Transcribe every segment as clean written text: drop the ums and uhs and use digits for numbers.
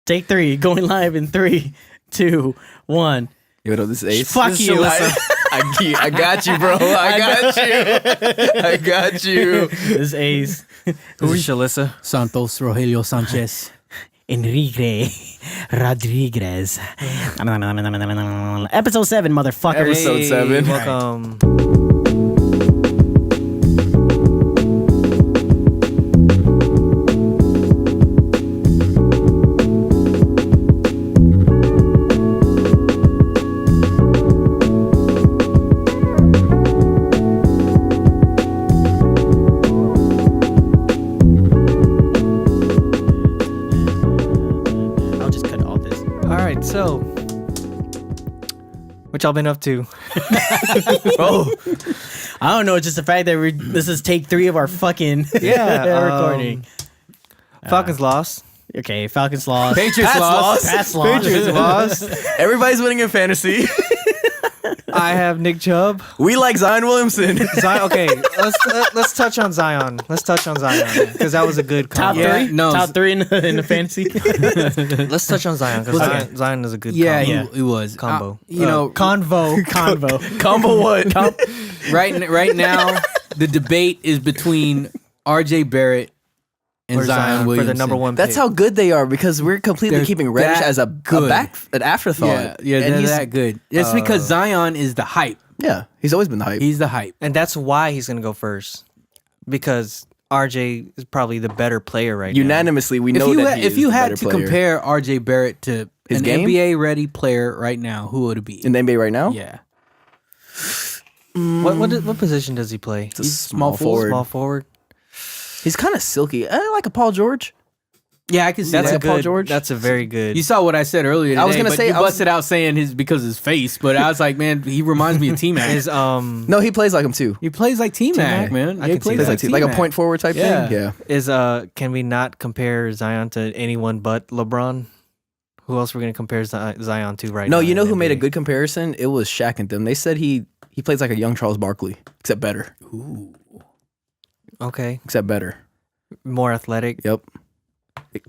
Take 3. Going live in 3, 2, 1. Yo, no, this is Ace. Fuck you. I got you, bro. I got you. This is Ace. Who is Shalissa? Santos Rogelio Sanchez. Enrique Rodriguez. Episode 7, motherfuckers. Episode 7. Welcome. So, what y'all been up to? Bro, I don't know. It's just the fact that this is take 3 of our fucking recording. Falcons lost. Okay, Falcons lost. Patriots lost. Pats lost. Patriots lost. Everybody's winning in fantasy. I have Nick Chubb. We like Zion Williamson. Okay, let's touch on Zion. Let's touch on Zion because that was a good top combo. 3. No, top 3 in the fantasy. Let's touch on Zion because Zion is a good combo. He was combo. Convo. Combo what? Right now, the debate is between R.J. Barrett and Zion Williamson for the number 1 pick. That's how good they are because we're completely keeping Reddish as an afterthought. Yeah, and they're he's that good. It's because Zion is the hype. Yeah, he's always been the hype. He's the hype. And that's why he's going to go first because RJ is probably the better player right now. Unanimously, we know that he is if you the had better to player. compare R.J. Barrett to His an game? NBA-ready player right now, who would it be? In the NBA right now? Yeah. What position does he play? He's small forward. Small forward. He's kind of silky. I like a Paul George. Yeah, I can see That's that. a good, Paul George? That's a very good. You saw what I said earlier today, I was gonna say you busted out saying because of his face, but I was like, man, he reminds me of T-Mac. No, he plays like him too. He plays like T-Mac, T-Mac? man. I He can see plays that. Like a T-Mac. point forward type Yeah. thing. Yeah. Can we not compare Zion to anyone but LeBron? Who else we're gonna compare Zion to right now? No, you know in who the made a NBA? good comparison? It was Shaq and them. They said he plays like a young Charles Barkley, except better. Ooh. Okay, Except better. more athletic. Yep.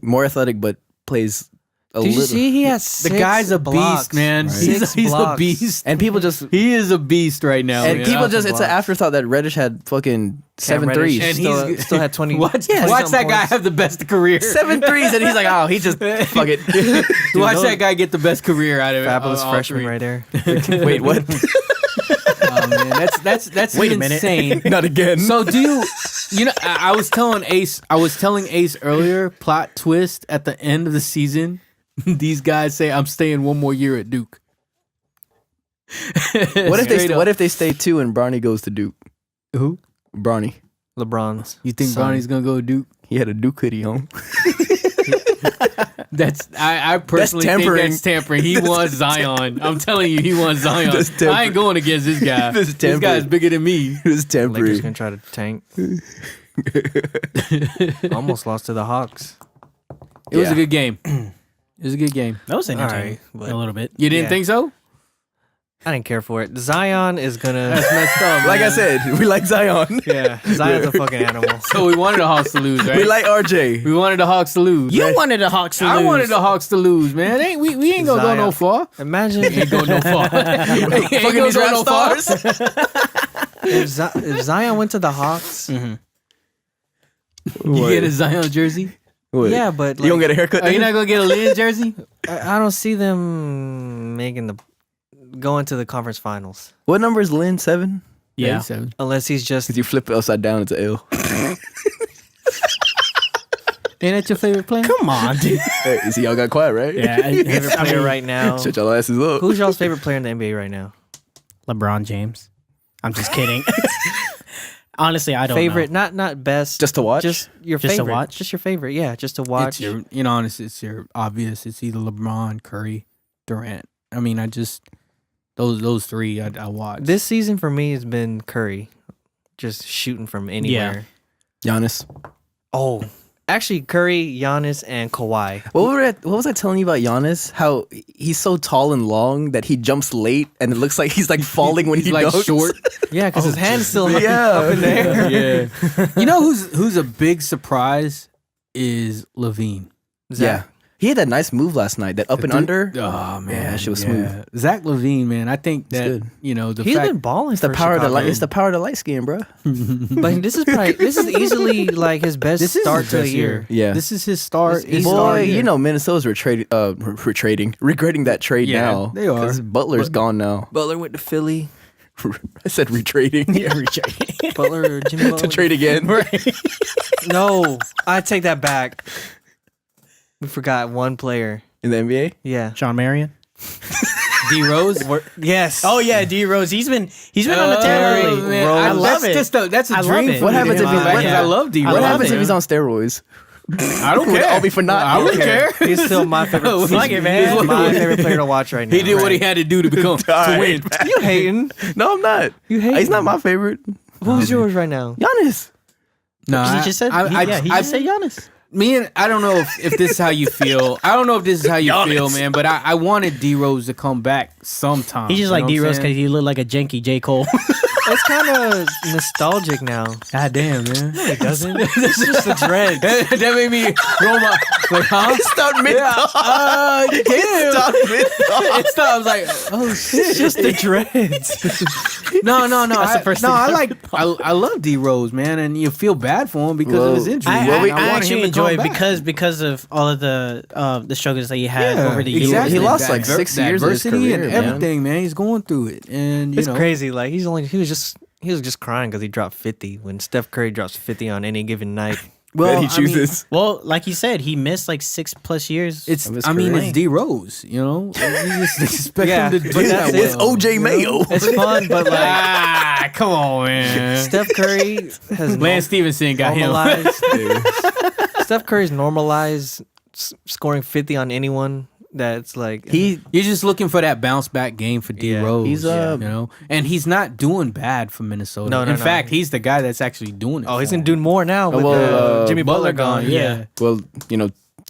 More athletic, but plays a Did little. you see he has The 6 guy's a blocks. beast, man. Right. He's Six a blocks. beast. And people just He is a beast right now. and man. people just Blocks. it's an afterthought that Reddish had fucking 7 Reddish threes. And still had 20. Watch 20-something that guy points. have the best career. 7 threes, and he's like, oh, he just fuck it. Watch those- that guy get the best career out of it. Fabulous all freshman three. right there. Wait, what? Oh, man, that's Wait a minute. insane. Not again. So you know, I was telling Ace earlier, plot twist at the end of the season, these guys say I'm staying one more year at Duke. what if they stay 2 and Bronny goes to Duke? Who? Bronny. LeBron's. You think son. Bronny's gonna go to Duke? He had a Duke hoodie on. I personally think tampering. that's tampering. He wants Zion. I'm telling you, he wants Zion. That's tampering. I ain't going against this guy. That's This guy's tampering. bigger than me. It was Lakers temporary. gonna try to tank. Almost lost to the Hawks. It was Yeah. a good game. It was a good game. That was entertaining. Alright, but- a little bit. You didn't Yeah. think so? I didn't care for it. Zion is gonna. That's messed up. Like I man. said, we like Zion. Yeah, Zion's a fucking animal. So we wanted the Hawks to lose, right? We like RJ. We wanted the Hawks to lose. You right? wanted the Hawks to lose. I wanted the Hawks to lose, man. We ain't gonna go no far. Imagine Ain't go no far. Ain't Fucking gonna these go rap no far. stars. if Zion went to the Hawks. You get a Zion jersey? What? Yeah, but You don't get a haircut? Are you then? not gonna get a Lynn jersey? I don't see them going to the conference finals What number is Lynn? 7? Yeah. 87. unless he's just. Because you flip it upside down, it's an L. Ain't that your favorite player? Come on, dude. Hey, you see, y'all got quiet, right? Yeah. Favorite player right now. Shut y'all asses up. Who's y'all's favorite player in the NBA right now? LeBron James. I'm just kidding. Honestly, I don't Favorite, know. not best. Just to watch? Just your Just to favorite. watch? Just your favorite. Yeah, just to watch. It's your, honestly, it's your obvious. It's either LeBron, Curry, Durant. I mean, I just those three I watch. This season for me has been Curry, just shooting from anywhere. Giannis. Oh, actually, Curry, Giannis, and Kawhi. What was I telling you about Giannis? How he's so tall and long that he jumps late and it looks like he's like falling when He's he like dunks. short. Yeah, because his hand's still Yeah. up in there. Yeah. You know who's a big surprise is Levine. Yeah. He had that nice move last night, that up and under. Oh man, that shit was smooth. Zach LaVine, man, I think that good. the He's fact been balling. It's the for power of the Chicago. light. It's the power of the light skin, bro. But this is easily like his best this is start his to a best year. Yeah. this is his start. This is Boy, you know Minnesota's regretting that trade Yeah, now. they are. 'Cause Butler's gone now. Butler went to Philly. I said retrading. Yeah, retrading. Butler, Jimmy Butler. To trade again. No, I take that back. We forgot one player. In the NBA? Yeah. Sean Marion. D Rose. Yes. Oh yeah, D Rose. He's been on the tear lately. Man, I that's love it. Just that's a I love dream. it. For What me happens to if be he's like, like- I love D Rose. What love happens it. if he's on steroids? I don't care. All be for naught. I don't care. He's still my favorite. Fuck it, man. He's my favorite player to watch right now. He did what he had to do to become to win. You hating? No, I'm not. You hate? He's not my favorite. Who's yours right now? Giannis. No, He just said. He just said Giannis. I don't know if this is how you feel. I don't know if this is how you feel, man. But I wanted D Rose to come back sometime. He's just You like know D what I'm Rose saying? because he looked like a janky J Cole. It's kind of nostalgic now. God damn, man. It doesn't. It's just the dread. that made me roll my like, huh? Start mid Damn. Start mid It stopped. I was like, oh shit. It's just the dreads. No. That's the first thing. I love D Rose, man, and you feel bad for him because of his injury. I man. we- I I wanted actually him to come enjoy it back. because of all of the struggles that he had Yeah, over the years. exactly. He lost That like 6 years of his adversity career, and man. everything, man. He's going through it, and you It's know, crazy. Like he was just crying because he dropped 50 when Steph Curry drops 50 on any given night. That he I mean, chooses. Well, like you said, he missed like 6+ years. it's. of his I mean, career. it's D Rose. You know, you just expect Yeah, him to do but that. that's it. It's OJ Mayo. It's fun, but like Come on, man. Steph Curry has Lance Stevenson got him. normalized. Steph Curry's normalized scoring 50 on anyone. That's like You're just looking for that bounce back game for D Yeah. Rose. He's, you know, and he's not doing bad for Minnesota. No, In no. fact, he's the guy that's actually doing it. Oh, he's for gonna him. do more now with well, Jimmy Butler gone. Yeah. Well,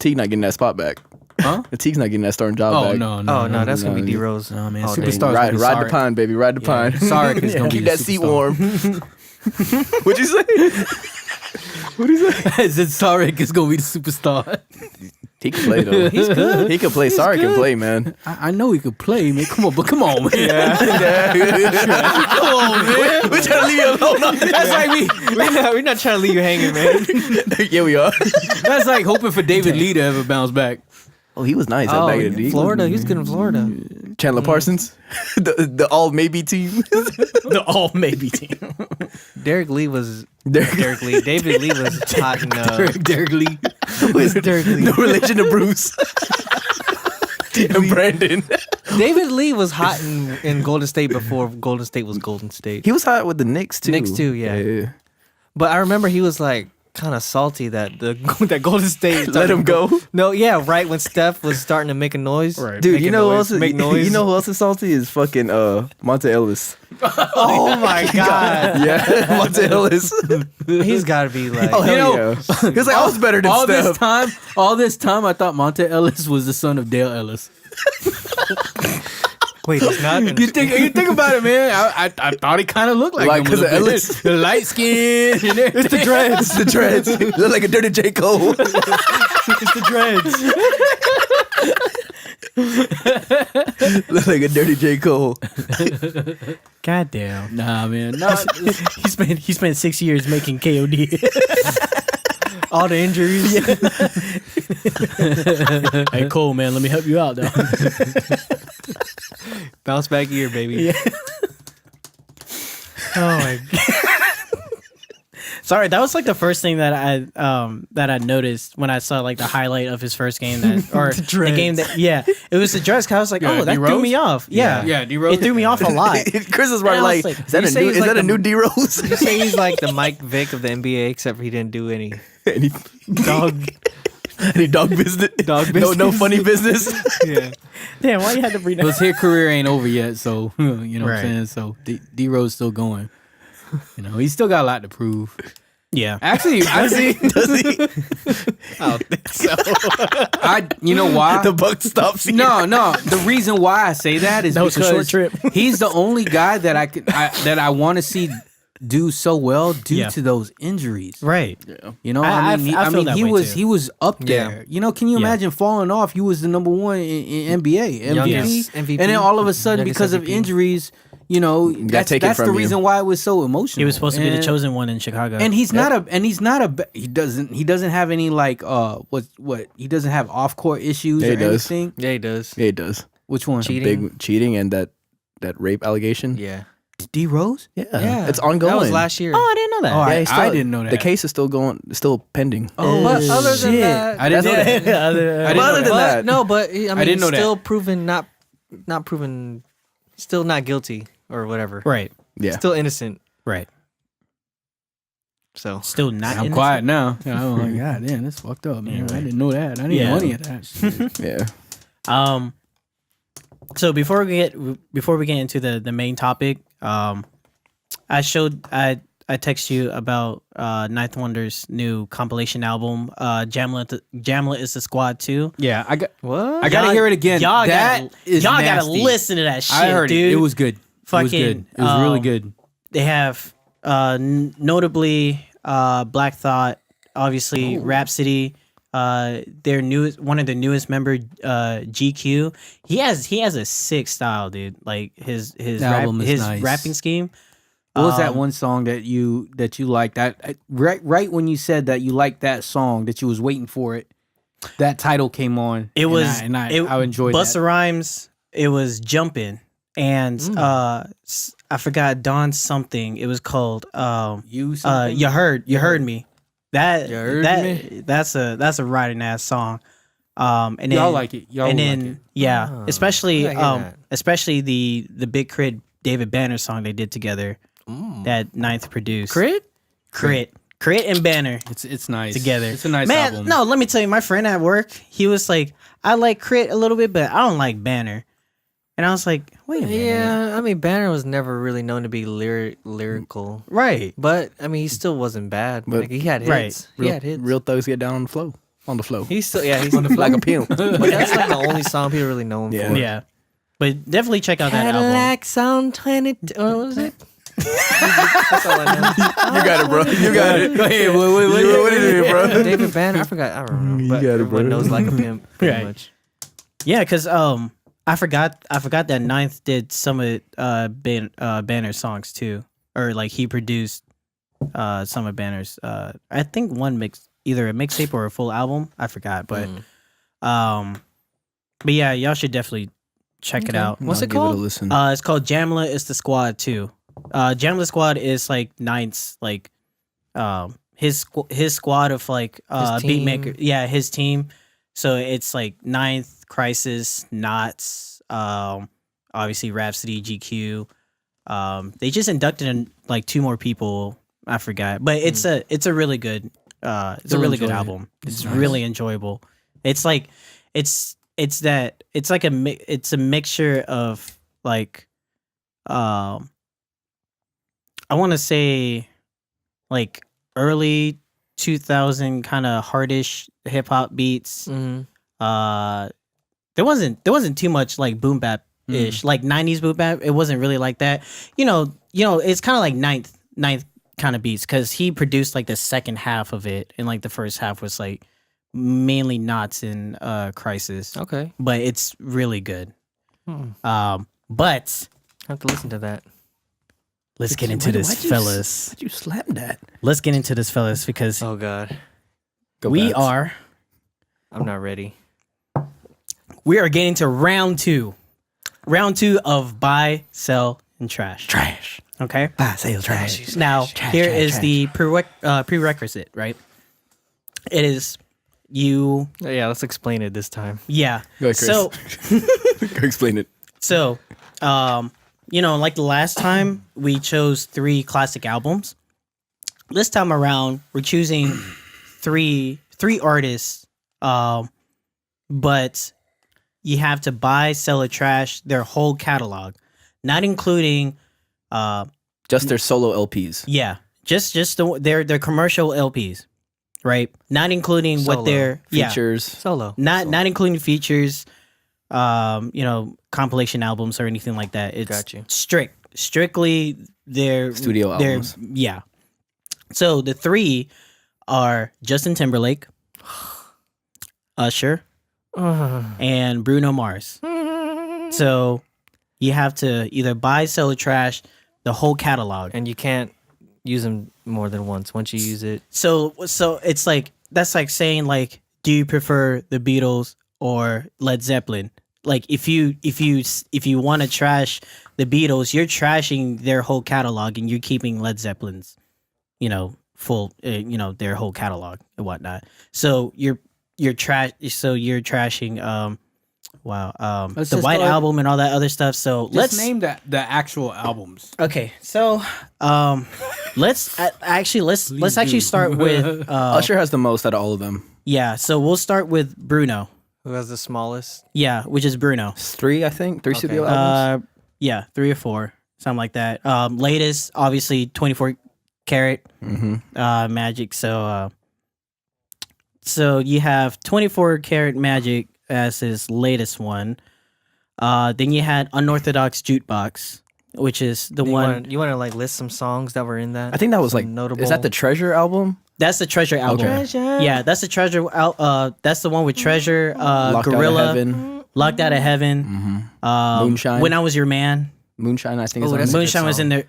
Teague not getting that spot back. Huh? Teague's not getting that starting job Oh back. no, Oh no, that's gonna be no, D Rose. No, man. all day. Superstars Ride gonna be the pine, baby. Ride the pine. Sarek is gonna be Keep the that seat superstar. warm. What'd you say? What'd you say? I said Sarek is gonna be the superstar. He can play though. He's good. He can play. Sorry, can play, man. I know he could play, man. Come on, man. Come on, man. We're trying to leave you alone. On That's like we're not trying to leave you hanging, man. Yeah, we are. That's like hoping for David Lee to ever bounce back. Oh, he was nice. Oh, Back in the D. Florida. He's good in Florida. Chandler Parsons, the all maybe team. the all maybe team. Derek Lee was Derek- Derek Lee. David Lee was hot in Derek Lee. Who is Derek Lee? No relation to Bruce. And Brandon. David Lee was hot in Golden State before Golden State was Golden State. He was hot with the Knicks too. Knicks too, yeah. But I remember he was like kind of salty that that Golden State Let him go. No, yeah, right when Steph was starting to make a noise. Right. Dude, Make you a know who noise, else? make noise. You know who else is salty? Is fucking Monte Ellis. Oh my god, Yeah, Monte Ellis. he's got to be like. Oh hell know, yeah. He was like, I was better than Steph. All this time, I thought Monte Ellis was the son of Dale Ellis. Wait, he's not. You think about it, man. I thought he kind of looked like him. Like, 'cause a of little bit. Ellis? The light skin. It's the dreads. It's the dreads. He look like a dirty J. Cole. It's the dreads. Look like a dirty J. Cole. God damn. Nah, man. Nah, He spent 6 years making KOD. All the injuries. Hey Cole, man, let me help you out though. Bounce back year, baby. Yeah. Oh my god. Sorry, that was like the first thing that I noticed when I saw like the highlight of his first game or the game that it was the dress. 'Cause I was like, Yeah, oh, that threw D-Rose? me off. Yeah, Yeah, D-Rose. It threw me off a lot. Chris is And I right. was Like, like, is that you a say new? he's Is like that a the- new D Rose? You say he's like the Mike Vick of the NBA, except for he didn't do any dog. Any dog business? Dog No business. funny business. Yeah. Damn, why you had to bring His that? hair career ain't over yet, so you know what Right. I'm saying. So D Rose still going. You know, he's still got a lot to prove. Yeah, Actually, Does he? I don't think so. you know why? The buck stops. Here. No. The reason why I say that is That was a because short trip. he's the only guy that I want to see do so well due Yeah. to those injuries. Right. You know, I feel that he way was too. he was up Yeah. there. You know, can you Yeah. imagine falling off? You was the number one in NBA, MVP, Youngest MVP. and then all of a sudden, Youngest because of MVP. injuries, you know, that's taken the from you. reason why it was so emotional. He was supposed to be the And- chosen one in Chicago. And he's not he doesn't have any like what he doesn't have off court issues Yeah, or he does. anything. Yeah, he does. Yeah, it does. Which one? Cheating. Big cheating and that rape allegation. Yeah. D Rose? Yeah. It's ongoing. That was last year. oh, I didn't know that. Oh, Yeah, I he's still- didn't know that. The case is still pending. Oh, But other than shit. that- I didn't know that. I didn't know Other that. than that, No, but I mean, didn't know that. still proven not proven, still not guilty or whatever. Right. yeah. Still innocent. Right. So Still not. I'm innocent. quiet now. I'm like, God damn, that's fucked up, man. I didn't know that. I didn't Yeah. know any of that shit. Yeah. So before we get into the main topic, I text you about Ninth Wonder's new compilation album, Jamla is the Squad 2. Yeah, I what? gotta hear it again. Y'all That is gotta nasty. listen to that shit, I heard dude. it. It was good. Fucking, it was good. It was really good. They have notably Black Thought, obviously Rhapsody, one of the newest member, GQ. He has a sick style, dude. Like his album is his nice. rapping scheme. What was that one song that you liked? Right when you said that you liked that song, that you was waiting for it, that title came on. It was I enjoyed Busta that. Rhymes. It was Jumpin', and I forgot Don something. It was called You something? you heard me. That You Heard Me? That's a riding ass song. And then, Y'all like it. Y'all and like then it. yeah, Oh, especially I gotta hear that. especially the Big Crit David Banner song they did together. That Ninth produced. Crit and Banner It's nice together. It's a nice Man, album. no, let me tell you, my friend at work, he was like, I like Crit a little bit, but I don't like Banner. And I was like, wait a minute. Yeah, I mean, Banner was never really known to be lyrical, Right. but I mean, he still wasn't bad. But- Like, he had hits. Right. He had hits. Real thugs get down on the flow. On the flow. He's still he's Like a pimp. But that's like the only song people really know him Yeah. for. Yeah. But definitely check out that album. Cadillac Sound 22. What was it? That's all I know. You got it, bro. You got it. Go ahead. What is it, bro? David Banner. I forgot. I don't know. You But got it, everyone bro. knows like a pimp, pretty Right. much. Yeah, because I forgot that Ninth did some of Banner's songs too. Or like he produced some of Banner's I think one either a mixtape or a full album. I forgot. But but yeah, y'all should definitely check it out. What's I'll it give called? It a listen. It's called Jamla is the Squad 2. Jamla Squad is like Ninth's like his squad of like His beat team. maker. Yeah, his team. So it's like Ninth, Crisis, Knots, obviously Rhapsody, GQ. They just inducted in like 2 more people. I forgot, but it's a really good it's a You'll really good enjoy it. album. It's nice. really enjoyable. It's like it's like it's a mixture of like I want to say like early 2000 kind of hardish hip hop beats. Mm-hmm. There wasn't too much like boom bap ish like 90s boom bap. It wasn't really like that. You know it's kind of like ninth kind of beats because he produced like the second half of it, and like the first half was like mainly Knots and Crisis. Okay. But it's really good. Hmm. But I have to listen to that. let's get into this, fellas. Why'd you slam that? Let's get into this, fellas, because Oh God, we are I'm not ready. getting to round two of buy, sell, and trash. Trash. Okay. Buy, sell, trash. Now here trash, is trash. the prerequisite, right? It is you. Yeah, let's explain it this time. Yeah. Go ahead, Chris. Go explain it. So, like the last time we chose 3 classic albums. This time around, we're choosing three artists, but you have to buy, sell, or trash their whole catalog, not including, Just their solo LPs. yeah, just their commercial LPs, right? Not including what Solo. their Features. Solo. not including features, compilation albums or anything like that. It's Got you. strictly their Studio albums. Yeah. So the 3 are Justin Timberlake, Usher, and Bruno Mars. So you have to either buy, sell, or trash the whole catalog. And you can't use them more than once. Once you use it, So it's like that's like saying like, do you prefer the Beatles or Led Zeppelin? Like if you want to trash the Beatles, you're trashing their whole catalog and you're keeping Led Zeppelin's, full, their whole catalog and whatnot. So you're trashing Let's the just White go- Album and all that other stuff. So Let's name the actual albums. Okay, so let's actually start with Usher has the most out of all of them. yeah. So we'll start with Bruno. who has the smallest? Yeah, which is Bruno. It's 3, I think. 3 studio albums. Yeah, 3 or 4, something like that. Latest, obviously, 24 karat Magic. So you have 24 karat Magic as his latest one. Then you had Unorthodox Jukebox, which is the one. You want to like list some songs that were in that? I think that was Some like notable. Is that the Treasure album? That's the Treasure album. Okay. Yeah, that's the Treasure. That's the one with Treasure, Locked Gorilla, Out of Heaven. Locked Out of Heaven, Moonshine. When I Was Your Man. Moonshine, I think, Oh, is on that's this. a good Moonshine was song. in there.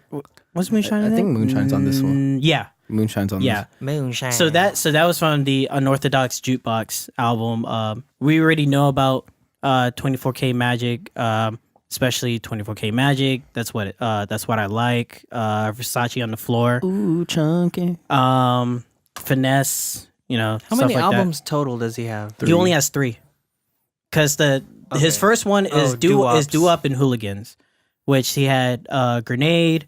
Was Moonshine? I in think there? Moonshine's on this one. Yeah, Moonshine's on yeah. this. Moonshine. So that was from the Unorthodox Jukebox album. We already know about 24K Magic, especially 24K Magic. That's what I like. Versace on the Floor. Ooh, chunky. Finesse. How stuff many like albums total does he have? That. He only has 3. Because his first one is Doo-Wops. Doo-Wop and Hooligans, which he had Grenade.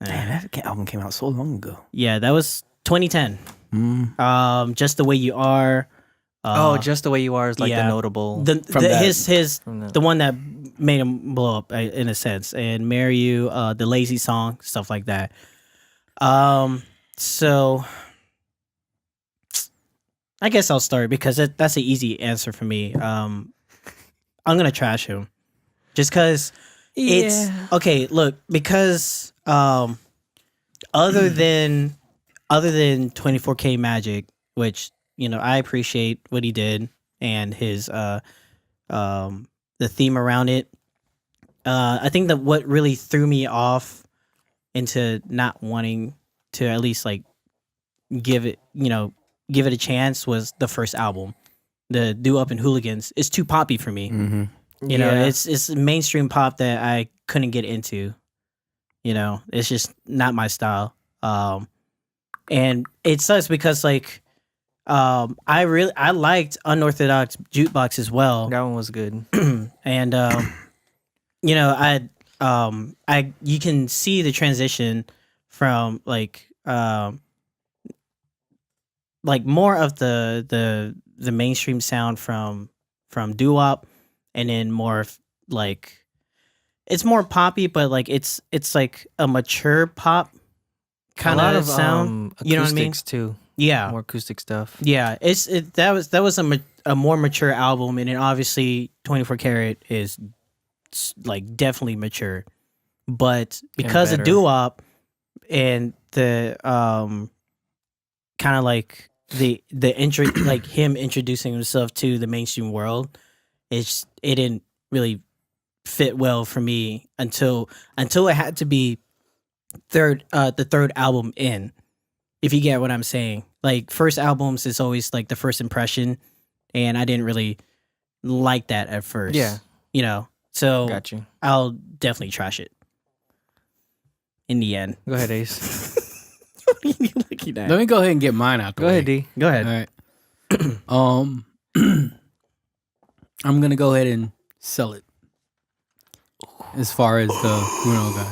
Man, that album came out so long ago. Yeah, that was 2010. Just the Way You Are. Just the Way You Are is like the notable. The one that made him blow up in a sense, and Marry You, the Lazy Song, stuff like that. So I guess I'll start because that's an easy answer for me. I'm gonna trash him, just because it's okay. Look, because other than 24K Magic, which I appreciate what he did and his the theme around it. I think that what really threw me off into not wanting to at least like give it a chance was the first album, the Doo-Wop and Hooligans. It's too poppy for me. It's mainstream pop that I couldn't get into. It's just not my style. And it sucks because like I liked Unorthodox Jukebox as well. That one was good. And you can see the transition from like more of the mainstream sound from doo-wop, and then more of, like, it's more poppy, but like it's like a mature pop kind of sound. You know what I mean? Acoustics too. Yeah, More acoustic stuff. yeah. That was a more mature album, and then obviously 24 Karat is like definitely mature, but because of better. doo-wop and the kind of like the intro, like him introducing himself to the mainstream world, it didn't really fit well for me until it had to be the third album in, if you get what I'm saying. Like, first albums is always like the first impression, and I didn't really like that at first. Yeah. So Got you. I'll definitely trash it in the end. Go ahead, Ace. What are you looking at? Let me go ahead and get mine out the Go way. ahead, D. Go ahead. All right. I'm gonna go ahead and sell it. As far as the Bruno guy.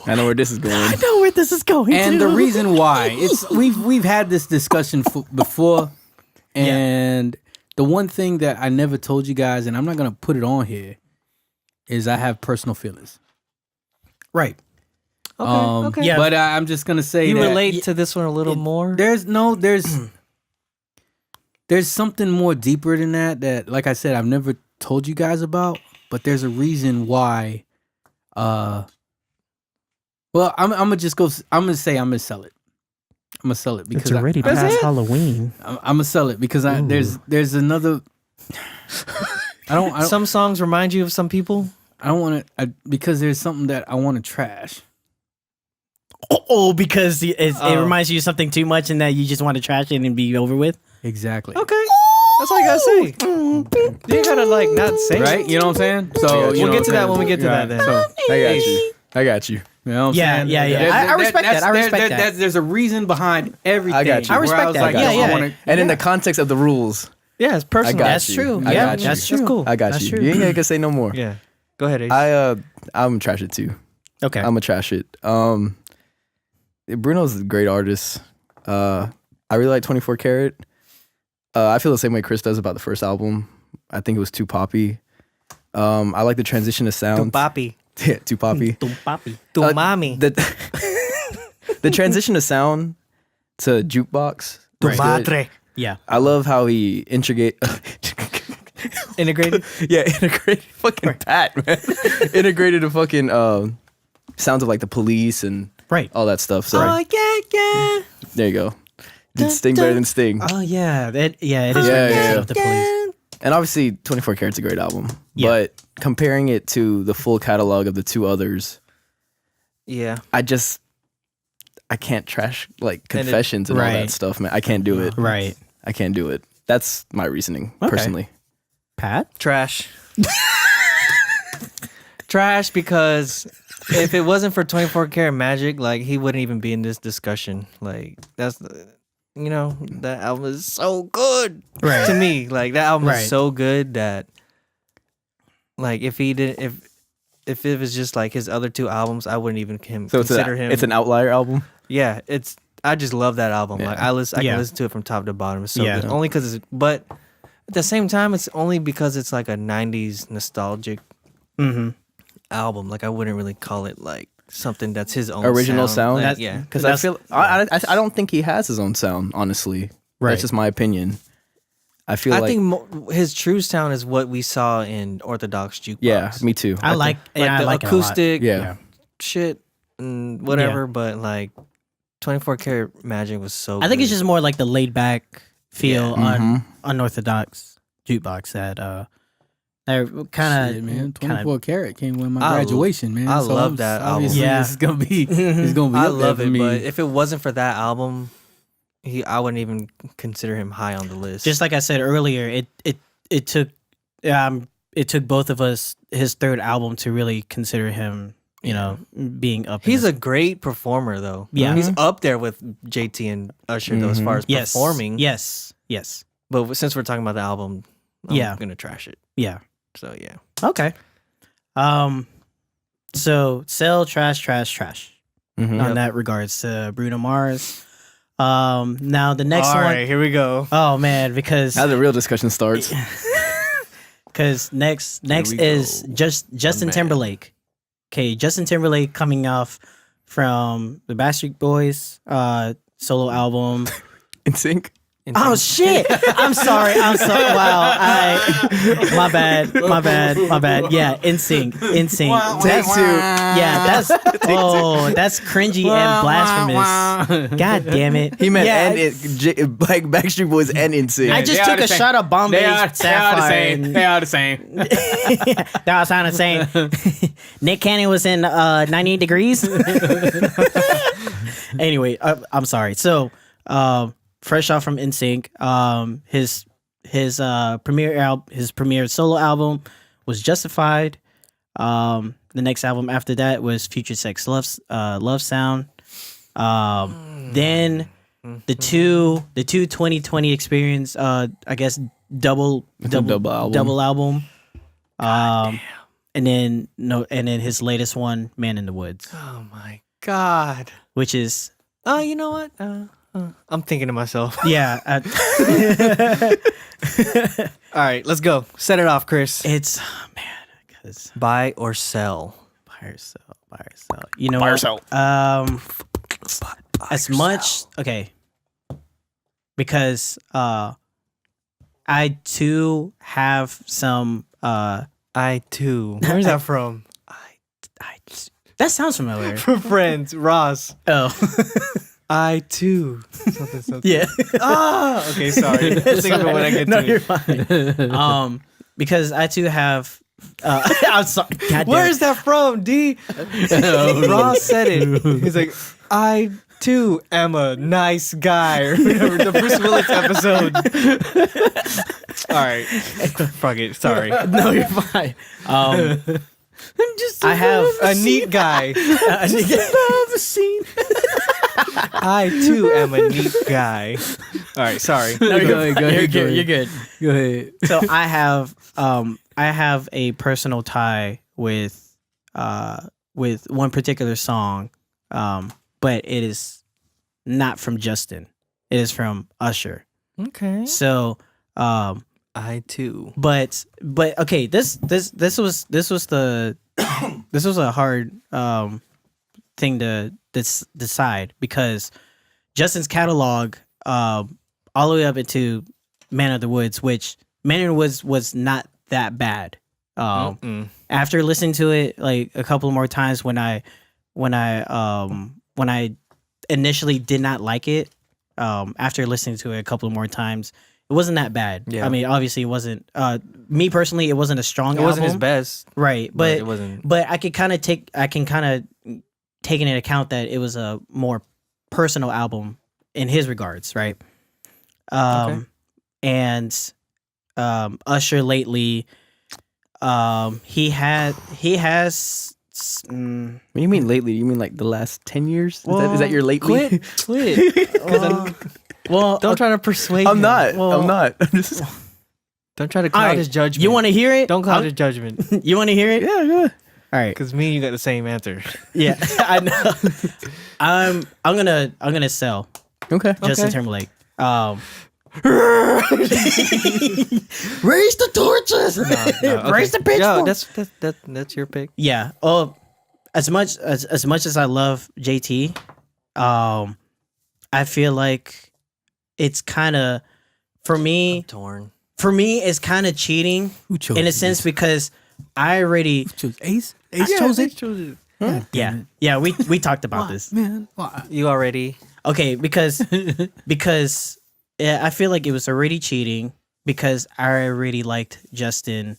I know where this is going. I know where this is going. And to. the reason why we've had this discussion before, and the one thing that I never told you guys, and I'm not gonna put it on here, is I have personal feelings. Right. Okay. Yeah. But I'm just gonna say You that relate to this one a little more? there's something more deeper than that, like I said, I've never told you guys about, but there's a reason why Well, I'm gonna just go. I'm gonna say I'm gonna sell it. I'm gonna sell it because It's already past Halloween. I'm gonna sell it because there's another. I don't. Some songs remind you of some people. I don't want to because there's something that I want to trash. Oh, because it reminds you of something too much and that you just want to trash it and be over with. Exactly. Okay, that's all you gotta say. You gotta like not say Right? You know what I'm saying? So We'll get to that when we get to that. Then. I got you. I got you. You know what I'm Yeah, saying? yeah, yeah. I respect that. I respect that. There's a reason behind everything. I got you. I respect that. Yeah, yeah. And in the context of the rules, Yeah, it's personal. got That's you. true. I Yeah, got you. that's true. cool. I got That's you. true. You ain't gonna say no more. Yeah, go ahead. Ace. I'm gonna trash it too. Okay. I'm gonna trash it. Bruno's a great artist. I really like 24 Karat. I feel the same way Chris does about the first album. I think it was too poppy. I like the transition of sound. Papi. Yeah, too poppy. Tu papi. Tu mami. The transition of sound to jukebox. Tu was good. madre. Yeah. I love how he integrated. Integrated. Fucking Pat, man. Integrated the fucking sounds of like the police and Right. all that stuff. So Oh yeah. there you go. Did Sting better than Sting. Oh yeah. It is. Yeah, reminiscent yeah. of the police. And obviously 24 Karat's a great album. Yeah. But comparing it to the full catalog of the two others, Yeah. I can't trash like Confessions and all right. that stuff, man. I can't do it. Right. I can't do it. That's my reasoning, Okay. personally. Pat. Trash. Trash because if it wasn't for 24 Karat Magic, like he wouldn't even be in this discussion. Like that's that album is so good Right. to me. Like that album Right. is so good that like if he didn't if it was just like his other two albums, I wouldn't even So consider him. it's an outlier album. Yeah, I just love that album. Yeah. Like I can Yeah. listen to it from top to bottom. It's so Yeah. good. Only because but at the same time, it's only because it's like a '90s nostalgic Mm-hmm. album. Like I wouldn't really call it like something that's his own Original sound? Like, yeah, Because I feel I don't think he has his own sound, honestly. Right. That's just my opinion. I feel I like think his true sound is what we saw in Orthodox Jukebox. yeah, me too. I like like I the like acoustic Yeah. shit and whatever. But like 24 Karat Magic was so. I think it's good. just more like the laid back feel Yeah. on unorthodox jukebox that kind Shit, of man. 24 Karat came with my I graduation, man. I So love that album. obviously Yeah. It's gonna be. It's gonna be. I up there love for it, me. but if it wasn't for that album, I wouldn't even consider him high on the list. just like I said earlier, it took both of us his third album to really consider him, being up. in he's this- a great performer, though. Yeah. he's up there with JT and Usher though, as far as yes performing. Yes. But since we're talking about the album, I'm Yeah. gonna trash it. Yeah. So yeah, Okay. So sell trash Mhm. on that regards to Bruno Mars. Now the next All one. right, here we go. Oh man, because Now the real discussion starts. next we is go. Justin man. Timberlake. Okay, Justin Timberlake coming off from the Backstreet Boys solo album. In sync. Oh shit! I'm sorry. Wow. My bad. Yeah, NSYNC. Take two. Yeah, that's cringy and blasphemous. God damn it. He meant Yeah, like Backstreet Boys and In Sync. I just They are took the a same. shot of Bombay They are the Sapphire. same. and- They are the same. that was kind of saying Nick Cannon was in 98 Degrees. Anyway, I'm sorry. So, fresh off from NSYNC, his premiere solo album was Justified. The next album after that was Future Sex Love Sound. Then the two 2020 experience, I guess double album. And then his latest one, Man in the Woods, Oh my god. which is Oh, you know what? I'm thinking to myself. yeah, All right, let's go. Set it off, Chris. it's because Buy or sell. buy or sell. You know, buy or sell. As much okay, because I too have some I too. Where's that from? That sounds familiar. From Friends, Ross. Oh, I too. Something. yeah. Okay, sorry. Think of it when I get No, to you're it. fine. Because I too have. I'm sorry. God damn Where it. is that from, D? Ross said it. He's like, I too am a nice guy. Or whatever, the Bruce Willis episode. All right. Fuck it. Sorry. No, you're fine. I have A neat guy. I too am a neat guy. All right. Sorry. No, Go ahead, go ahead, go You're ahead. good. Go ahead. So I have a personal tie with one particular song, but it is not from Justin. It is from Usher. Okay. So I too. but okay, this was the this was a hard thing to decide because Justin's catalog all the way up into Man of the Woods, which Man of the Woods was not that bad. After listening to it like a couple more times when I initially did not like it, after listening to it a couple more times, it wasn't that bad. Yeah. I mean, obviously it wasn't me personally, it wasn't a strong It wasn't his album. best. Right. But But it wasn't. but I can kind of take into account that it was a more personal album in his regards, right? Okay. And Usher lately, he has. What do you mean lately? You mean like the last 10 years? Is that your lately? Quit. Well, Don't try to persuade I'm him. not. Well- I'm not. I'm just. Don't try to all cloud right, his judgment. you want to hear it? Don't cloud his judgment. You want to hear it? Yeah, yeah. All right. Because me and you got the same answer. Yeah, I know. I'm gonna sell Okay. Justin Timberlake. Raise the torches. Raise the pitchfork. Yo, that's your pick. Yeah. Oh, as much as I love JT, I feel like it's kind of for me. Torn. For me, it's kind of cheating Who chose in a this? sense because I already. Who chose Ace? Ace chose it? Yeah. We talked about this. Man, why? You already. Okay, because I feel like it was already cheating because I already liked Justin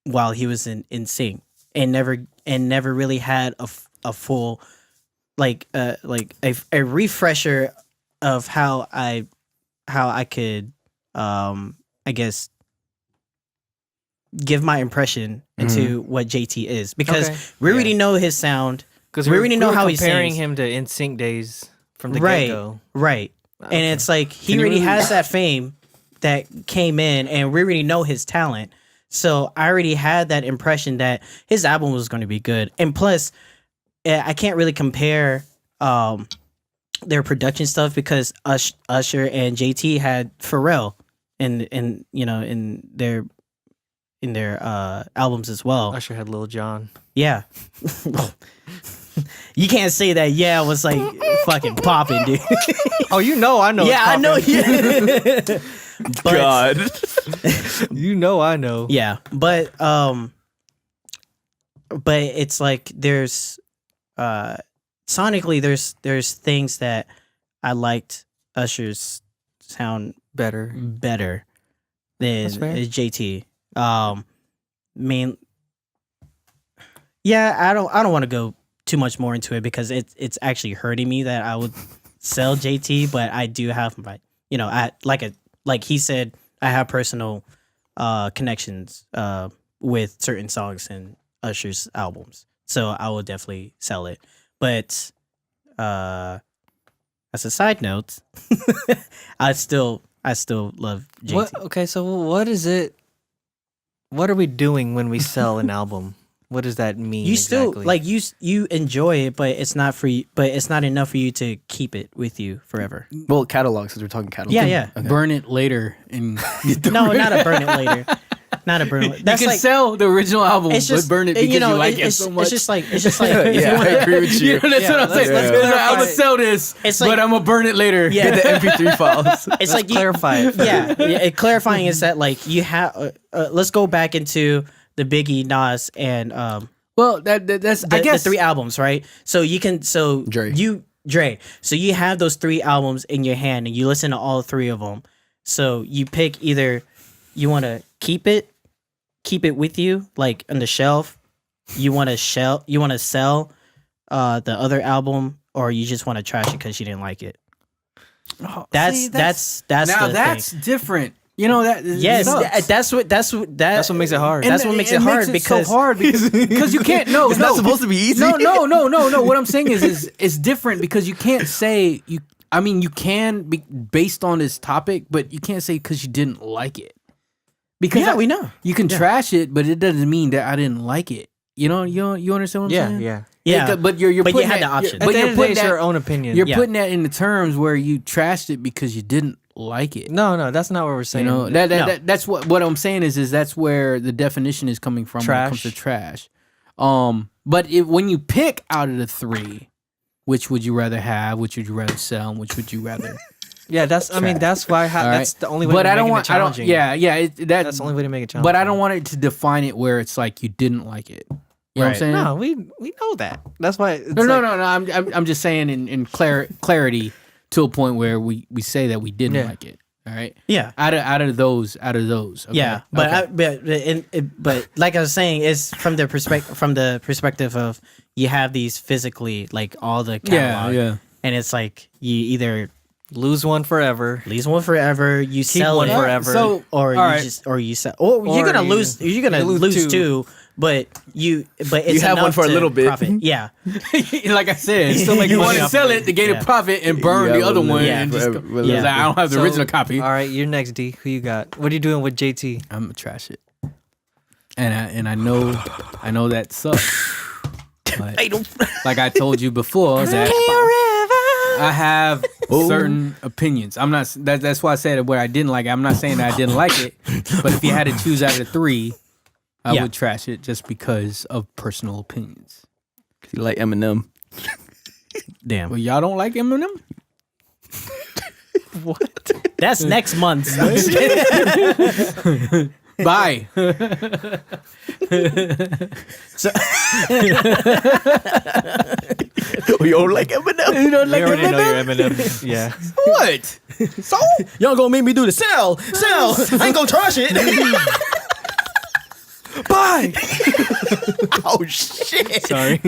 while he was in Sync and never really had a full like a refresher of how I could I guess give my impression into what JT is because Okay. we already know his sound. Because We already know how he comparing sings. him to NSYNC days from the Right. get-go. Right. Okay. And it's like he Can you already really- has that fame that came in and we already know his talent. So I already had that impression that his album was going to be good. And plus, I can't really compare their production stuff because Usher and JT had Pharrell in their albums as well. Usher had Lil Jon. Yeah. You can't say that it was like fucking popping, dude. Oh, you know I know. Yeah, I know. Yeah. But, God. You know I know. yeah, but it's like there's sonically there's things that I liked Usher's sound Better. better than That's fair. JT. Yeah, I don't want to go too much more into it because it's actually hurting me that I would sell JT, but I do have my, I like he said, I have personal connections with certain songs in Usher's albums, so I will definitely sell it. But as a side note, I still love JT. What? Okay, so what is it? What are we doing when we sell an album? What does that mean? You still exactly? like you enjoy it, but it's not for you. But it's not enough for you to keep it with you forever. Well, catalog, since we're talking catalog. Yeah. Burn it later and No, not a burn it later. Not a burn it. That's you can like sell the original album, it's just but burn it because you like it it's, so much. It's just like if you Yeah, I wanna- agree with you. That's Yeah, what I'm let's- saying. let's I'm clarify. gonna sell this, It's like- but I'm gonna burn it later. Yeah. Get the MP3 files. it's like you, clarify it. Yeah, clarifying is that like you have. Let's go back into the Biggie, Nas, and Well, that's The, I guess the 3 albums, right? So you can Dre. So you have those 3 albums in your hand and you listen to all 3 of them. So you pick either you want to keep it with you, like on the shelf. You want to sell the other album, or you just want to trash it because you didn't like it. That's now the that's thing. different. You know that. Yes, that's what makes it hard. That's what makes it hard because so hard because you can't. No, It's not supposed to be easy. No. What I'm saying is it's different because you can't say you. I mean, you can be based on this topic, but you can't say because you didn't like it. Because we know you can trash it, but it doesn't mean that I didn't like it. You understand what I'm saying? Yeah. But you're But you putting had that, the option. At But the you're end of the day, putting it's that, your own opinion. you're putting that in the terms where you trashed it because you didn't like it. No, that's not what we're saying. You know that's what I'm saying is that's where the definition is coming from when it comes to trash. But when you pick out of the 3, which would you rather have? Which would you rather sell? And which would you rather? Yeah, that's why that's the only way. But to I don't make want. it challenging. That's the only way to make it challenging. But I don't want it to define it where it's like you didn't like it. You know what I'm saying? No, we know that. That's why. It's No. I'm just saying in clarity to a point where we say that we didn't like it. All right. Yeah. Out of those. Okay. Yeah, but but like I was saying, it's from the perspective of you have these physically, like all the catalog, and it's like you either lose one forever, you sell one it forever, you sell, or you're gonna lose two. But it's have one for a little bit. Profit. Yeah, like I said, still make you money want to off sell of it to gain a profit and burn the other one. And just go, Yeah. I don't have the original copy. All right, you're next, D. Who you got? What are you doing with JT? I'm gonna trash it, and I know that sucks. But like I told you before, that I have certain opinions. I'm not. That's why I said where I didn't like it. I'm not saying that I didn't like it, but if you had to choose out of the 3, I would trash it just because of personal opinions. You like Eminem? damn. Well, y'all don't like Eminem? What? That's next month. Bye. You don't like Eminem? You don't We already know you're Eminem. Yeah. What? So y'all gonna make me do the sell? I ain't gonna trash it. Bye. Oh shit! Sorry.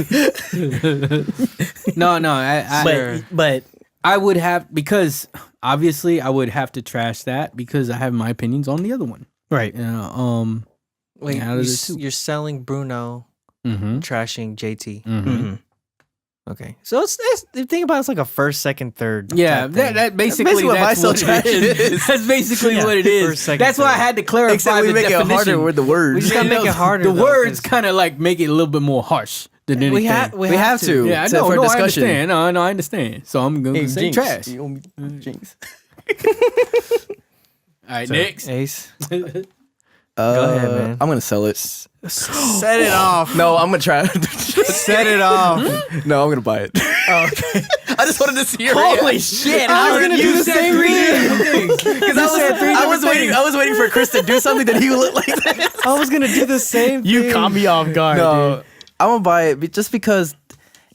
No. But I would have, because obviously I would have to trash that because I have my opinions on the other one. right. You know, Wait, out of the 2. you're selling Bruno, trashing JT. Mm-hmm. Okay, so it's the thing about it's like a first, second, third. Yeah, type thing. that basically That's that's what what it is. That's basically what it is. First, second, That's why I third. had to clarify Except we the make it definition. harder with the words. We just gotta make it harder. The though, words 'cause kind of like make it a little bit more harsh than anything. we have to. Yeah, I So know. for No, I discussion. understand. No, I understand. So I'm gonna say Jinx. trash. You owe me Jinx. All right, next. Ace. Go ahead, man. I'm gonna sell it. Set it off. No, I'm gonna try. Set it off. No, I'm gonna buy it. Okay. I just wanted to see your Holy shit! I was gonna do the same thing. because I was waiting for Chris to do something that he would look like this. I was gonna do the same thing. You caught me off guard, No, dude. I'm gonna buy it just because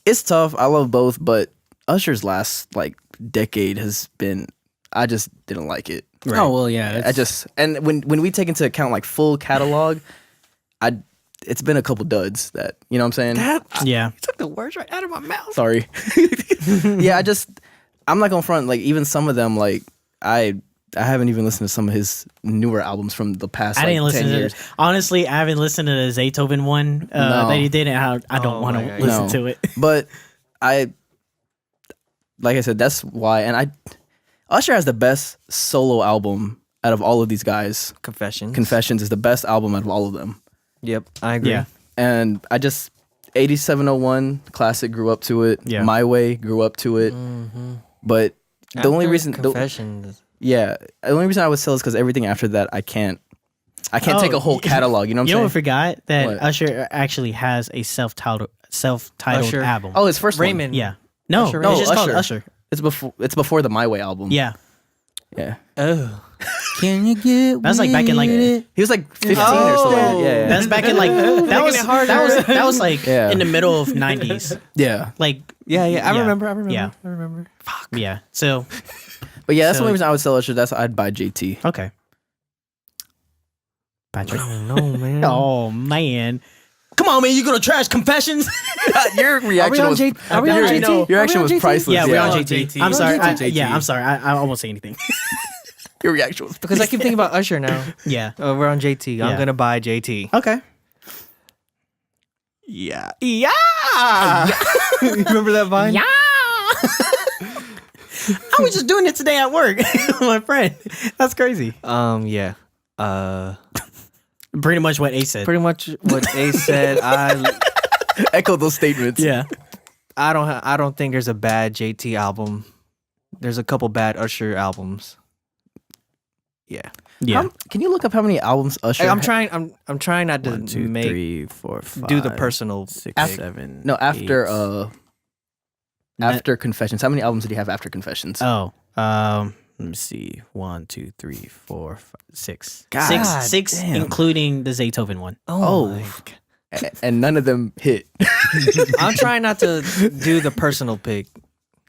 it's tough. I love both, but Usher's last like decade has been. I just didn't like it. Right. Oh well, yeah. I just and when we take into account like full catalog, it's been a couple duds that you know what I'm saying. Yeah. You took the words right out of my mouth. Sorry. Yeah, I'm not gonna front like even some of them like I haven't even listened to some of his newer albums from the past. I didn't listen 10 to years. it. Honestly, I haven't listened to the Zaytoven one that he did, and I don't Oh want my to God. listen No. to it. But like I said, that's why. And Usher has the best solo album out of all of these guys. Confessions is the best album out of all of them. Yep, I agree. Yeah. And 8701 Classic grew up to it. Yeah. My Way grew up to it. But the only reason, Confession. the only reason I would sell is because everything after that I can't take a whole catalog. You know what You I'm know saying? what I forgot? That What? Usher actually has a self-titled Usher. album. Oh, his first Raymond. Yeah. No, Usher it's just Usher. called Usher. one. It's before the My Way album. Yeah. Yeah. Oh. Can you get? That's like back in like He was like 15 or something. Yeah. that's back in like that was like in the middle of 90s. Yeah. Like Yeah, I Yeah. remember. Yeah. I remember. yeah. So But yeah, that's So- the only reason I would sell Usher. I'd buy JT. okay. Patrick. No, man. Oh man. Come on, man! You gonna trash Confessions? Your reaction was Are we on JT? Your reaction was priceless. Yeah, we're on Yeah. JT. I'm sorry. JT. Yeah, I'm sorry. I won't say anything. Your reaction was Because I keep thinking about Usher now. Yeah. We're on JT. Yeah. I'm gonna buy JT. Okay. Yeah. Remember that Vine? Yeah. I was just doing it today at work with my friend. That's crazy. Yeah. Pretty much what Ace said. Pretty much what Ace said. I echo those statements. Yeah. I don't think there's a bad JT album. There's a couple bad Usher albums. Yeah. Yeah. Can you look up how many albums Usher? I'm trying not to 1, 2, make 3, 4, 5, do the personal 6, pick. 7. No, after 8. after Confessions. How many albums did he have after Confessions? Oh. Let me see. 1, 2, 3, 4, 5, 6. God Six, damn. including the Zaytoven one. Oh, Oh. my God. And none of them hit. I'm trying not to do the personal pick.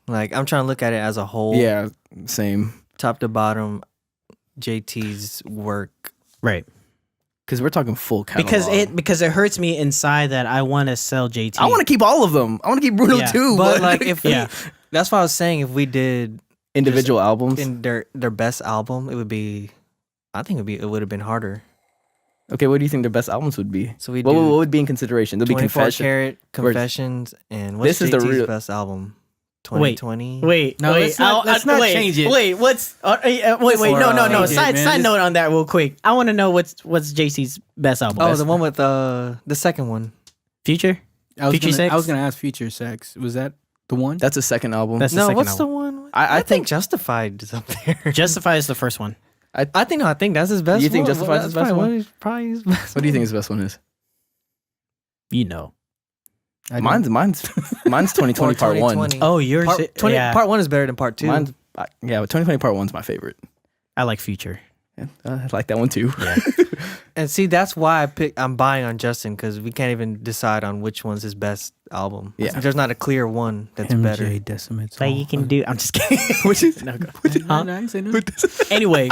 Like I'm trying to look at it as a whole. Yeah, same. Top to bottom, JT's work. Right. Because we're talking full catalog. Because it hurts me inside that I want to sell JT. I want to keep all of them. I want to keep Bruno Yeah. too. But like if Yeah. that's why I was saying if we did individual albums. in their best album, it would be. I think it would have been harder. Okay, what do you think their best albums would be? So we What do would be in consideration? There'll be 24 Confession. Karat, Confessions, and what's This is the JT's real- best album? Wait. 2020. Wait, No, wait, let's not wait, change it. Wait, what's? Wait, no. change it, Side man. note on that, real quick. I want to know what's JC's best album. Oh, Best- the one with the second one. Future. Future I Sex? was gonna ask Future Sex. Was that the one? That's a second album. That's the No, second what's album. the one? I think Justified is up there. Justify is the first one. I think that's his best. You think one. Justified's his That's best probably one? Probably his best. What do you think his best one is? You know. Mine's 2020 part 1. 2020. Oh, yours. Part 20, yeah. part 1 is better than part 2. Mine's but 2020 part 1's my favorite. I like Future. Yeah, I like that one too. Yeah. And see, that's why I'm buying on Justin because we can't even decide on which one's his best album. Yeah. There's not a clear one that's MJ better. decimates. Like you can do. I'm just kidding. Which is no, go. Huh? I ain't say no. Anyway,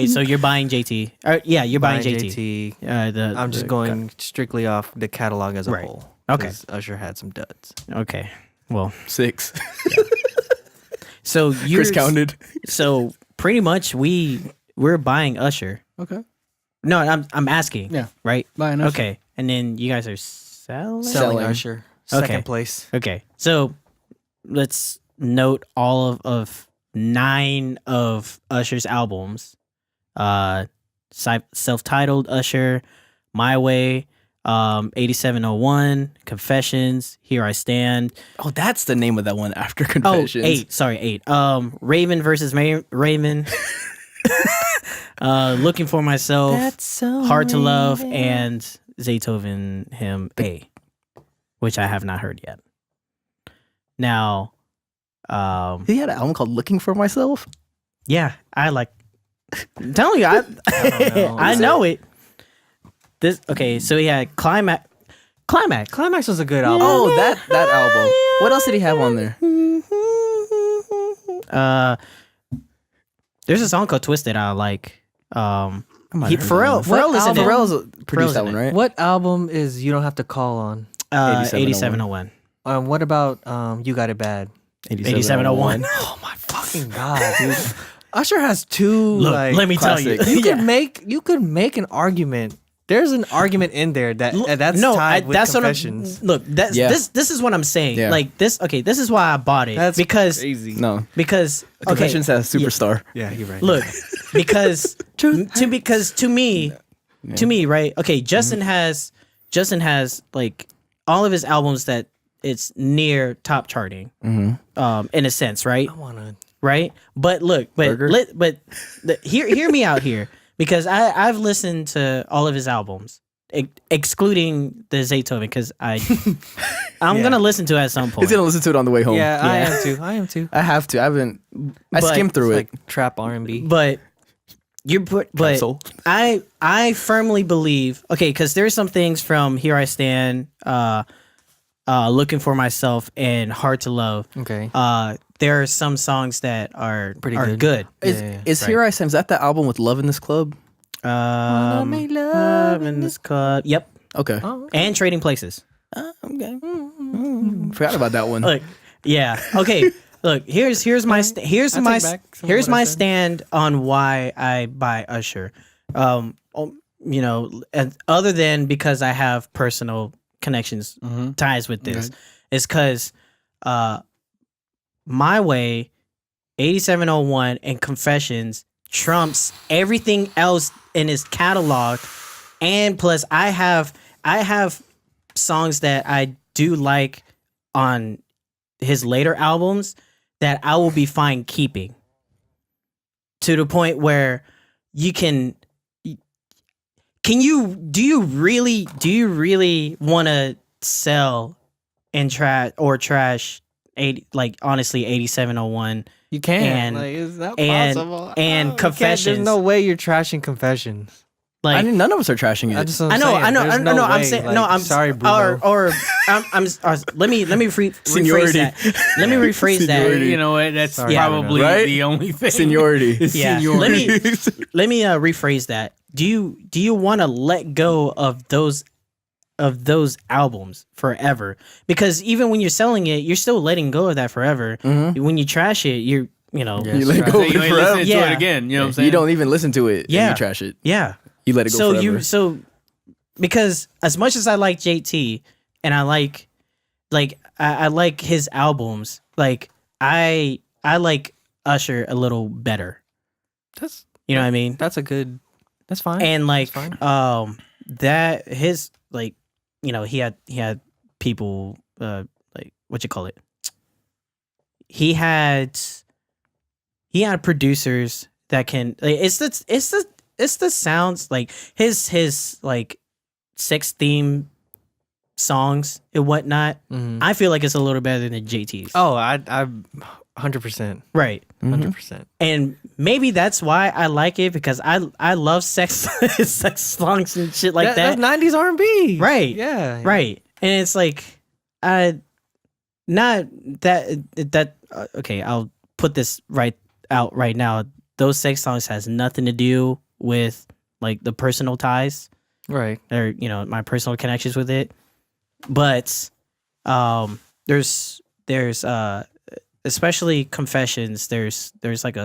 so you're buying JT. Yeah, you're buying Buying JT. JT. I'm just the- going strictly off the catalog as a Right. whole. Okay. 'Cause Usher had some duds. Okay. Well, 6. so you Chris counted. So pretty much we're buying Usher. Okay. No, I'm asking. Yeah. Right. Buying Usher. Okay, and then you guys are selling. Selling Usher. Second Okay. place. Okay, so let's note all of 9 of Usher's albums. Self-titled Usher, My Way, 8701, Confessions, Here I Stand. Oh, that's the name of that one after Oh, Confessions. 8. Sorry, 8. Raven versus Raven. Looking for Myself, so Hard to Love, and Zaytoven Him A, which I have not heard yet. Now, He had an album called Looking for Myself. yeah, I like. I'm telling you, I know. I know it. Okay, so he had Climax. Climax was a good album. Oh, that album. What else did he have on there? There's a song called Twisted I like. I might have heard Pharrell that one. is in it. Pharrell's produced Pharrell's that in one, it. right? What album is You Don't Have to Call On? 8701. What about You Got It Bad? 8701. Oh my fucking god, dude! Usher has 2. Look, like, let me tell you. classics. You could make an argument. There's an argument in there that's tied with that's Confessions. what I'm, look. That's Yeah. this is what I'm saying. Yeah. like this. Okay, this is why I bought it. That's because crazy. No. because okay, Confessions has Superstar. Yeah, you're right. look because to me right. Okay, Justin has like all of his albums that it's near top charting. In a sense, right? I wanna. Right? But look, Burger? hear me out here because I've listened to all of his albums. excluding the Zaytoven because I'm gonna listen to it at some point. He's gonna listen to it on the way home. Yeah, I am too. I have to. I haven't. I But skimmed through it. Like trap R&B. But Soul. I firmly believe because there's some things from Here I Stand, Looking for Myself, and Hard to Love. Okay. There are some songs that are Pretty good. Is Here I Stand? Is that the album with Love in This Club? Love in This Club. Yep. Okay. And Trading Places. Okay. Forgot about that one. Look, yeah. Okay. Look, here's my stand on why I buy Usher. And other than because I have personal connections, ties with this, is because My Way, 8701, and Confessions trumps everything else in his catalog, and plus I have songs that I do like on his later albums that I will be fine keeping, to the point where you do you really want to sell and trash 8701? You can. And- Is that and- possible? and You can't. Confessions. There's no way you're trashing Confessions. Like none of us are trashing it. I I know. There's no I'm way. saying Like, no. I'm sorry, Bruno. Or let me rephrase Seniority. that. Let me rephrase that. Seniority. You know what? That's Sorry, probably Right? the only thing. Seniority. Yeah. Seniority. Let me rephrase that. Do you want to let go of those albums forever? Because even when you're selling it, you're still letting go of that forever. When you trash it, you know. You let go So of you it ain't forever. listening to it again. You know what I'm saying? You don't even listen to it. Yeah. And you trash it. Yeah. You let it go forever. Because as much as I like JT and I like his albums, like I like Usher a little better. That's You know what I mean? that's fine. And like fine. that his like, he had people like what you call it? He had producers that can it's the sounds like his like sex theme songs and whatnot. I feel like it's a little better than JT's. Oh, I 100%. Right. 100%. And maybe that's why I like it, because I love sex sex songs and shit like that. That's 90s R&B. Right. Yeah. Right. And it's like not that okay, I'll put this right now. Those sex songs has nothing to do with like the personal ties Right. or my personal connections with it. But there's especially Confessions, there's like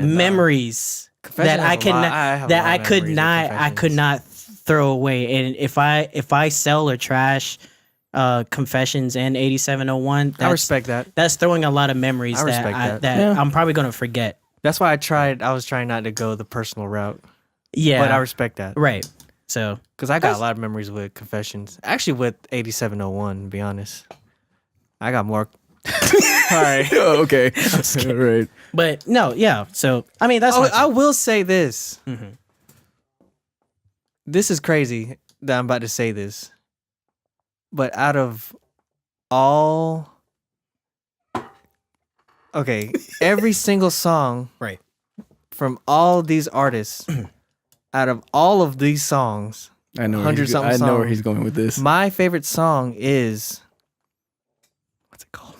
memories that I could not throw away. And if I sell or trash Confessions and 8701, I respect that. That's throwing a lot of memories I respect that. Yeah. I'm probably gonna forget. That's why I was trying not to go the personal route. Yeah, But I respect that. right. So Because I got a lot of memories with Confessions. Actually, with 8701, to be honest. I got more. All right. Oh, okay. All right. but no, yeah. So I mean that's I will say this. Mhm. This is crazy that I'm about to say this. But out of all. Okay. Every single song. Right. From all these artists. Out of all of these songs. I know. 100-something I know where songs. he's going with this. My favorite song is. What's it called?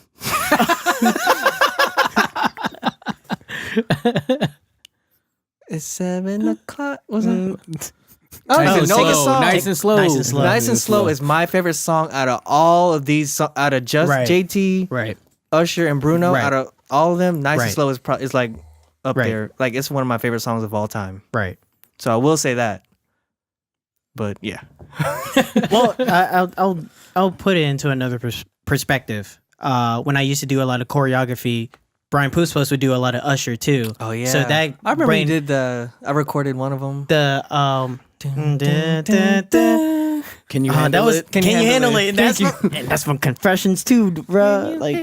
It's 7 o'clock. Was it? Oh, Nice no, and know the slow. song. Nice and slow. Nice and slow. Nice and Slow is my favorite song out of all of these. Out of just Right. JT, right. Usher, and Bruno. Right. Out of all of them, Nice and Right. Slow is like up Right. there. Like it's one of my favorite songs of all time. Right. So I will say that. But yeah, Well, I'll put it into another perspective. When I used to do a lot of choreography, Brian Puspos would do a lot of Usher too. oh yeah. So that I remember brain- you did I recorded one of them. the Can you that handle was it? can you handle it? That's and that's from Confessions too, bro. Like,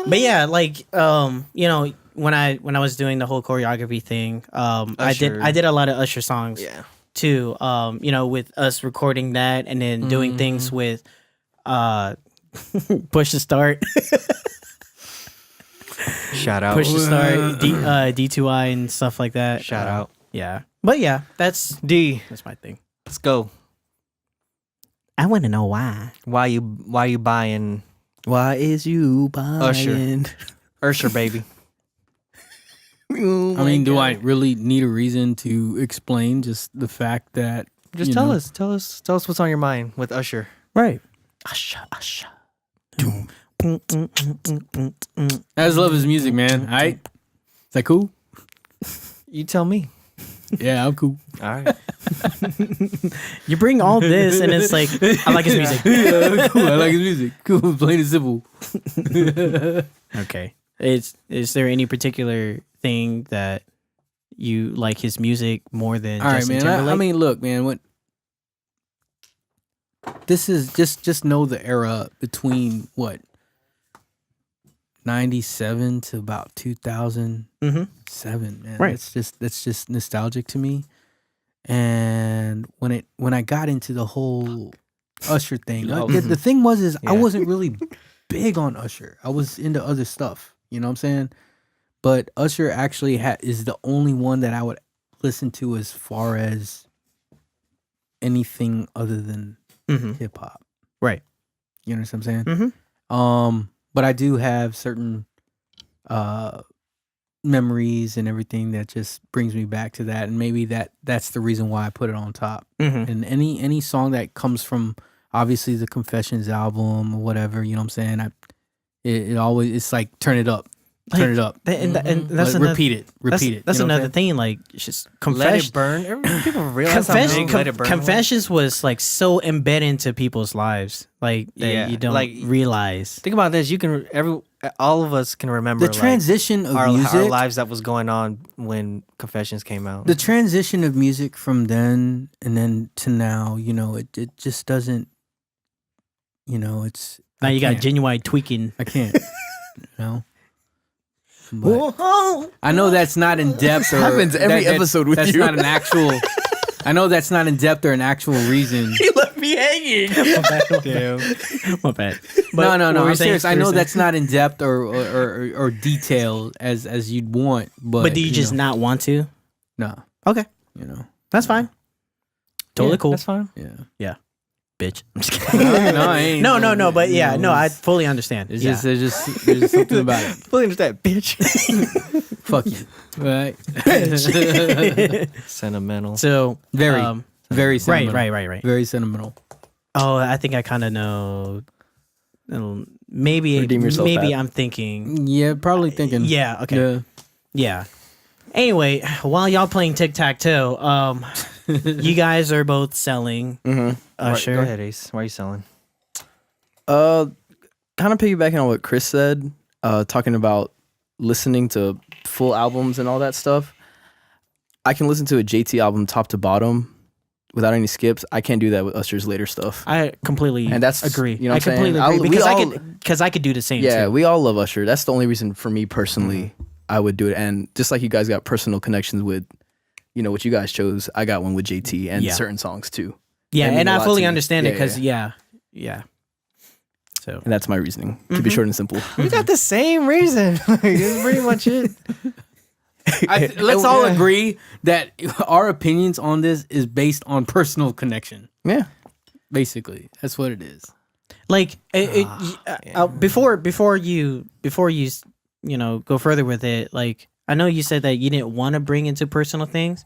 but yeah, like when I was doing the whole choreography thing, I Usher. did a lot of Usher songs. Yeah. too. With us recording that and then doing things with Push to Start. Shout out. Push to Start, D2I and stuff like that. Shout out. Yeah. But yeah, that's my thing. Let's go. I want to know why. Why you buying Why is you buying Usher, baby? I mean, do I really need a reason to explain just the fact that Just tell us what's on your mind with Usher. Right. Usher. Doom. I just love his music, man. All right, is that cool? You tell me. Yeah, I'm cool. All right. You bring all this and it's like, I like his music. Yeah, cool. I like his music. Cool, plain and simple. Okay. Is there any particular thing that you like his music more than All right, Justin man. Timberlake? I mean, look, man. What this is just know the era between what 97 to about 2007, man. Right. That's just nostalgic to me. And when I got into the whole Usher thing, the thing was I wasn't really big on Usher. I was into other stuff. You know what I'm saying? But Usher actually is the only one that I would listen to as far as anything other than hip hop. Right. You know what I'm saying? But I do have certain memories and everything that just brings me back to that, and maybe that's the reason why I put it on top. And any song that comes from obviously the Confessions album or whatever, you know what I'm saying? It always, it's like turn it up. Turn it up. And that's Like, repeat it. That's you know another what I'm thing. Like, it's just Let It Burn. People realize how big Let It Burn was. Confessions was like so embedded into people's lives, like that you don't realize. Think about this. All of us can remember the transition of our music, lives that was going on when Confessions came out. the transition of music from then and then to now, it just doesn't, it's Now you got can't. genuine tweaking. I can't, But I know that's not in depth. Or happens every episode with that's you. Not an actual. I know that's not in depth or an actual reason. You left me hanging. Damn. My bad. No. what were I'm you saying? serious. I know that's not in depth or detailed as you'd want. But do you just not want to? No. Okay, that's fine. Totally cool. That's fine. Yeah. Bitch. I'm just kidding. No, I ain't. No, but yeah, no, I fully understand. It's just there's just something about it. Fully understand, bitch. Fuck you. Right. Sentimental. So Very sentimental. right. Very sentimental. Oh, I think I kind of know. Maybe Redeem yourself, Pat. I'm thinking. Yeah, probably thinking. Yeah. Okay. Yeah. Anyway, while y'all playing Tic-Tac-Toe, you guys are both selling Usher. Go ahead, Ace. Why are you selling? Kind of piggybacking on what Chris said, talking about listening to full albums and all that stuff. I can listen to a JT album top to bottom without any skips. I can't do that with Usher's later stuff. I completely agree. You know what I'm completely saying? agree because I could do the same. Yeah, too. we all love Usher. That's the only reason for me personally I would do it. And just like you guys got personal connections with, what you guys chose, I got one with JT and certain songs too. Yeah, That mean and a I lot fully to me. understand it Yeah, because yeah. So And that's my reasoning. Keep it short and simple. We got the same reason. That's pretty much it. Let's all agree that our opinions on this is based on personal connection. Yeah. Basically, that's what it is. like before you go further with it, like I know you said that you didn't want to bring into personal things,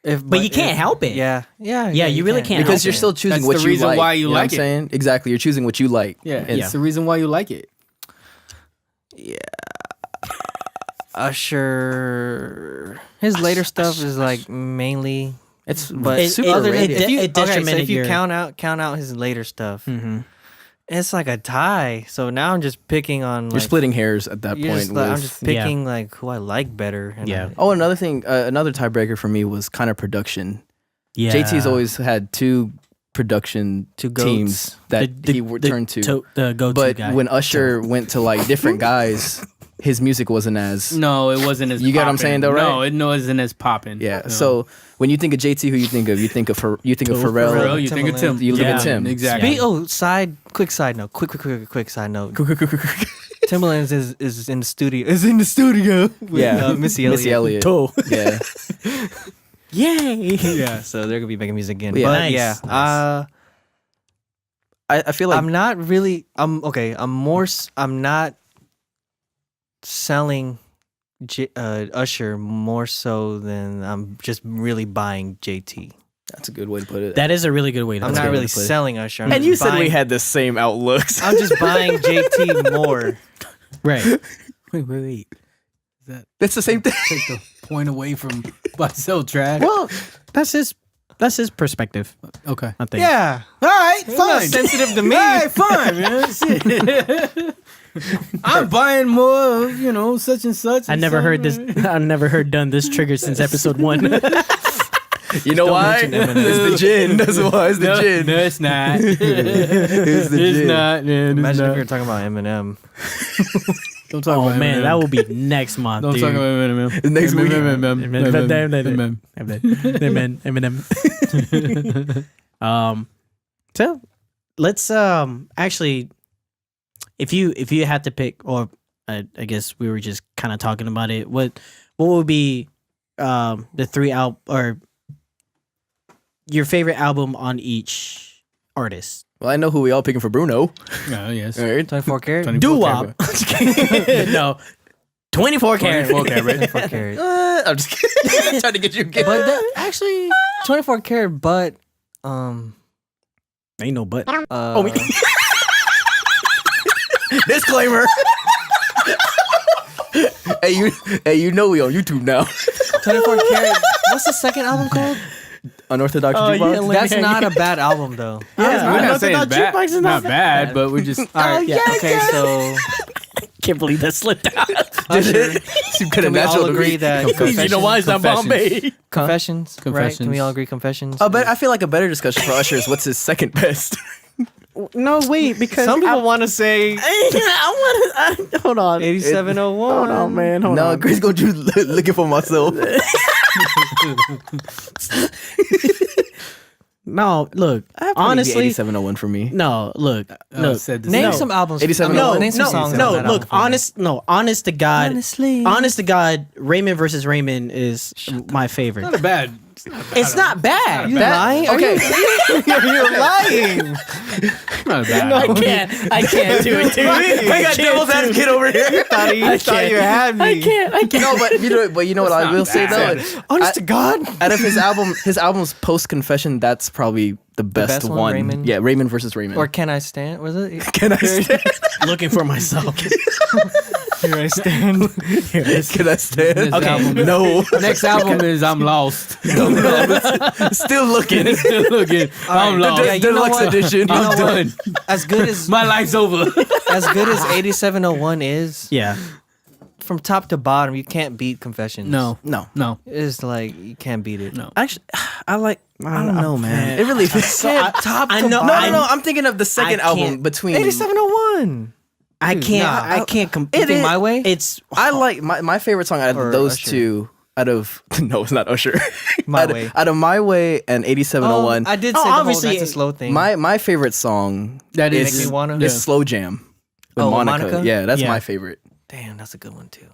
but you can't help it. Yeah. You really can't Because help you're it. still choosing That's what the you reason like. why you know like what I'm it. saying? Exactly. You're choosing what you like. Yeah, And- it's the reason why you like it. Usher, his later stuff is like mainly. But It- super it- overrated. it- it detrimented if you your- count out his later stuff, Mhm. it's like a tie. So now I'm just picking on. You're splitting hairs at that point. I'm with- just picking like who I like better. And Yeah. Oh, another thing, another tiebreaker for me was kind of production. Yeah. JT's always had two production Two teams that he returned to. The go-to But guy. when Usher went to like different guys, his music wasn't as No, it wasn't as. You get what I'm saying, though, right? No, it wasn't as popping. yeah. No. So when you think of JT, who you think of? You think of Pharrell. Pharrell, you think of Tim. You look at Tim. Exactly. Quick side note. Quick side note. Timberland is in the studio. With, Missy Elliott. Yeah. Yay! Yeah, so they're gonna be making music again. Yeah. But Nice, yeah, nice. I feel like I'm not really. I'm not selling Usher more so than I'm just really buying JT. that's a good way to put it. That is a really good way to I'm put not it. really selling Usher. I'm and just you said we buying- had the same outlooks. I'm just buying JT more. Right. Wait. That's the same thing. Take the point away from sell trash. Well, that's his perspective, Okay. I think. Yeah. All right, It's not sensitive to me. All right, fine, man. Shit. I'm buying more of, such and such. I never heard this. I never heard done this trigger since episode 1. You know why? mention Eminem. It's the gin. That's why. It's the gin. No, it's not. It's the It's gin. not, man. It's Imagine if not. we were talking about Eminem. Don't talk Oh about man, Eminem. that will be next month. Don't dude. talk about Eminem. Next week. Eminem. So let's actually, if you had to pick, or I guess we were just kind of talking about it. What would be the three or your favorite album on each artist? Well, I know who we all picking for Bruno. Oh, yes. All right. 24 karat. Doo-wop. No, 24 karat. 24 karat. I'm just kidding. Trying to get you. But actually, 24 karat. But Ain't no but. Disclaimer. Hey, you know we on YouTube now. 24 karat. What's the second album called? Unorthodox Oh, Jukebox. yeah, like- That's not a bad album though. We're not saying it's bad. Jukebox is Not not bad, but we just. All right. yeah. Okay, so Can't believe that slipped out. Usher. Seemed Can kind of we natural all to agree me. that You know why it's not Bombay? Confessions, right? Can Confessions. we all agree Confessions? But I feel like a better discussion for Usher is what's his second best. No, wait, because Some people want to say I want to. Hold on. 8701. Hold on, man. Hold No, on. Chris gonna do looking for myself. No, look. Honestly, Honestly, 8701 for me. no. Look. Look. Said the Name No. some albums. 87. No, name some songs. no, on that look, album for me. honest to God, Honestly. honest to God, Raymond versus Raymond is my favorite. Not a bad. It's not bad. You lying? Are Okay. You're lying. Not a bad. I can't do it, dude. I got devil's advocate over here. thought you had me. I can't. No, but you know what I will say though. Honest to God. Out of his album's post confession, that's probably the best, best one, Raymond? Yeah, Raymond versus Raymond. Or Can I Stand? Was it? Can I stand? Looking for myself. Here I Stand. Can I stand? This Okay. album- No. Next album is I'm Lost. Still looking. Still looking. I'm lost. Yeah, you know Deluxe what? edition. I'm done. As good as My life's over. as good as 8701 is, Yeah. from top to bottom, you can't beat Confessions. No. No. It's like you can't beat it. No. Actually, I don't know, man. It really Top I to know- bottom. No. I'm thinking of the second I album can't- between 8701. I can't. Nah, I can't. You think My Way? It's. I like my favorite song out Or of those Usher. two. Out of no, it's not Usher. My out, Way. Out of My Way and 8701. I did Oh, say the whole obviously, That's a Slow thing. My favorite song That Make is. Me Wanna. is Slow Jam with Oh, Monica. Monica? Yeah, that's Yeah. my favorite. Damn, that's a good one too.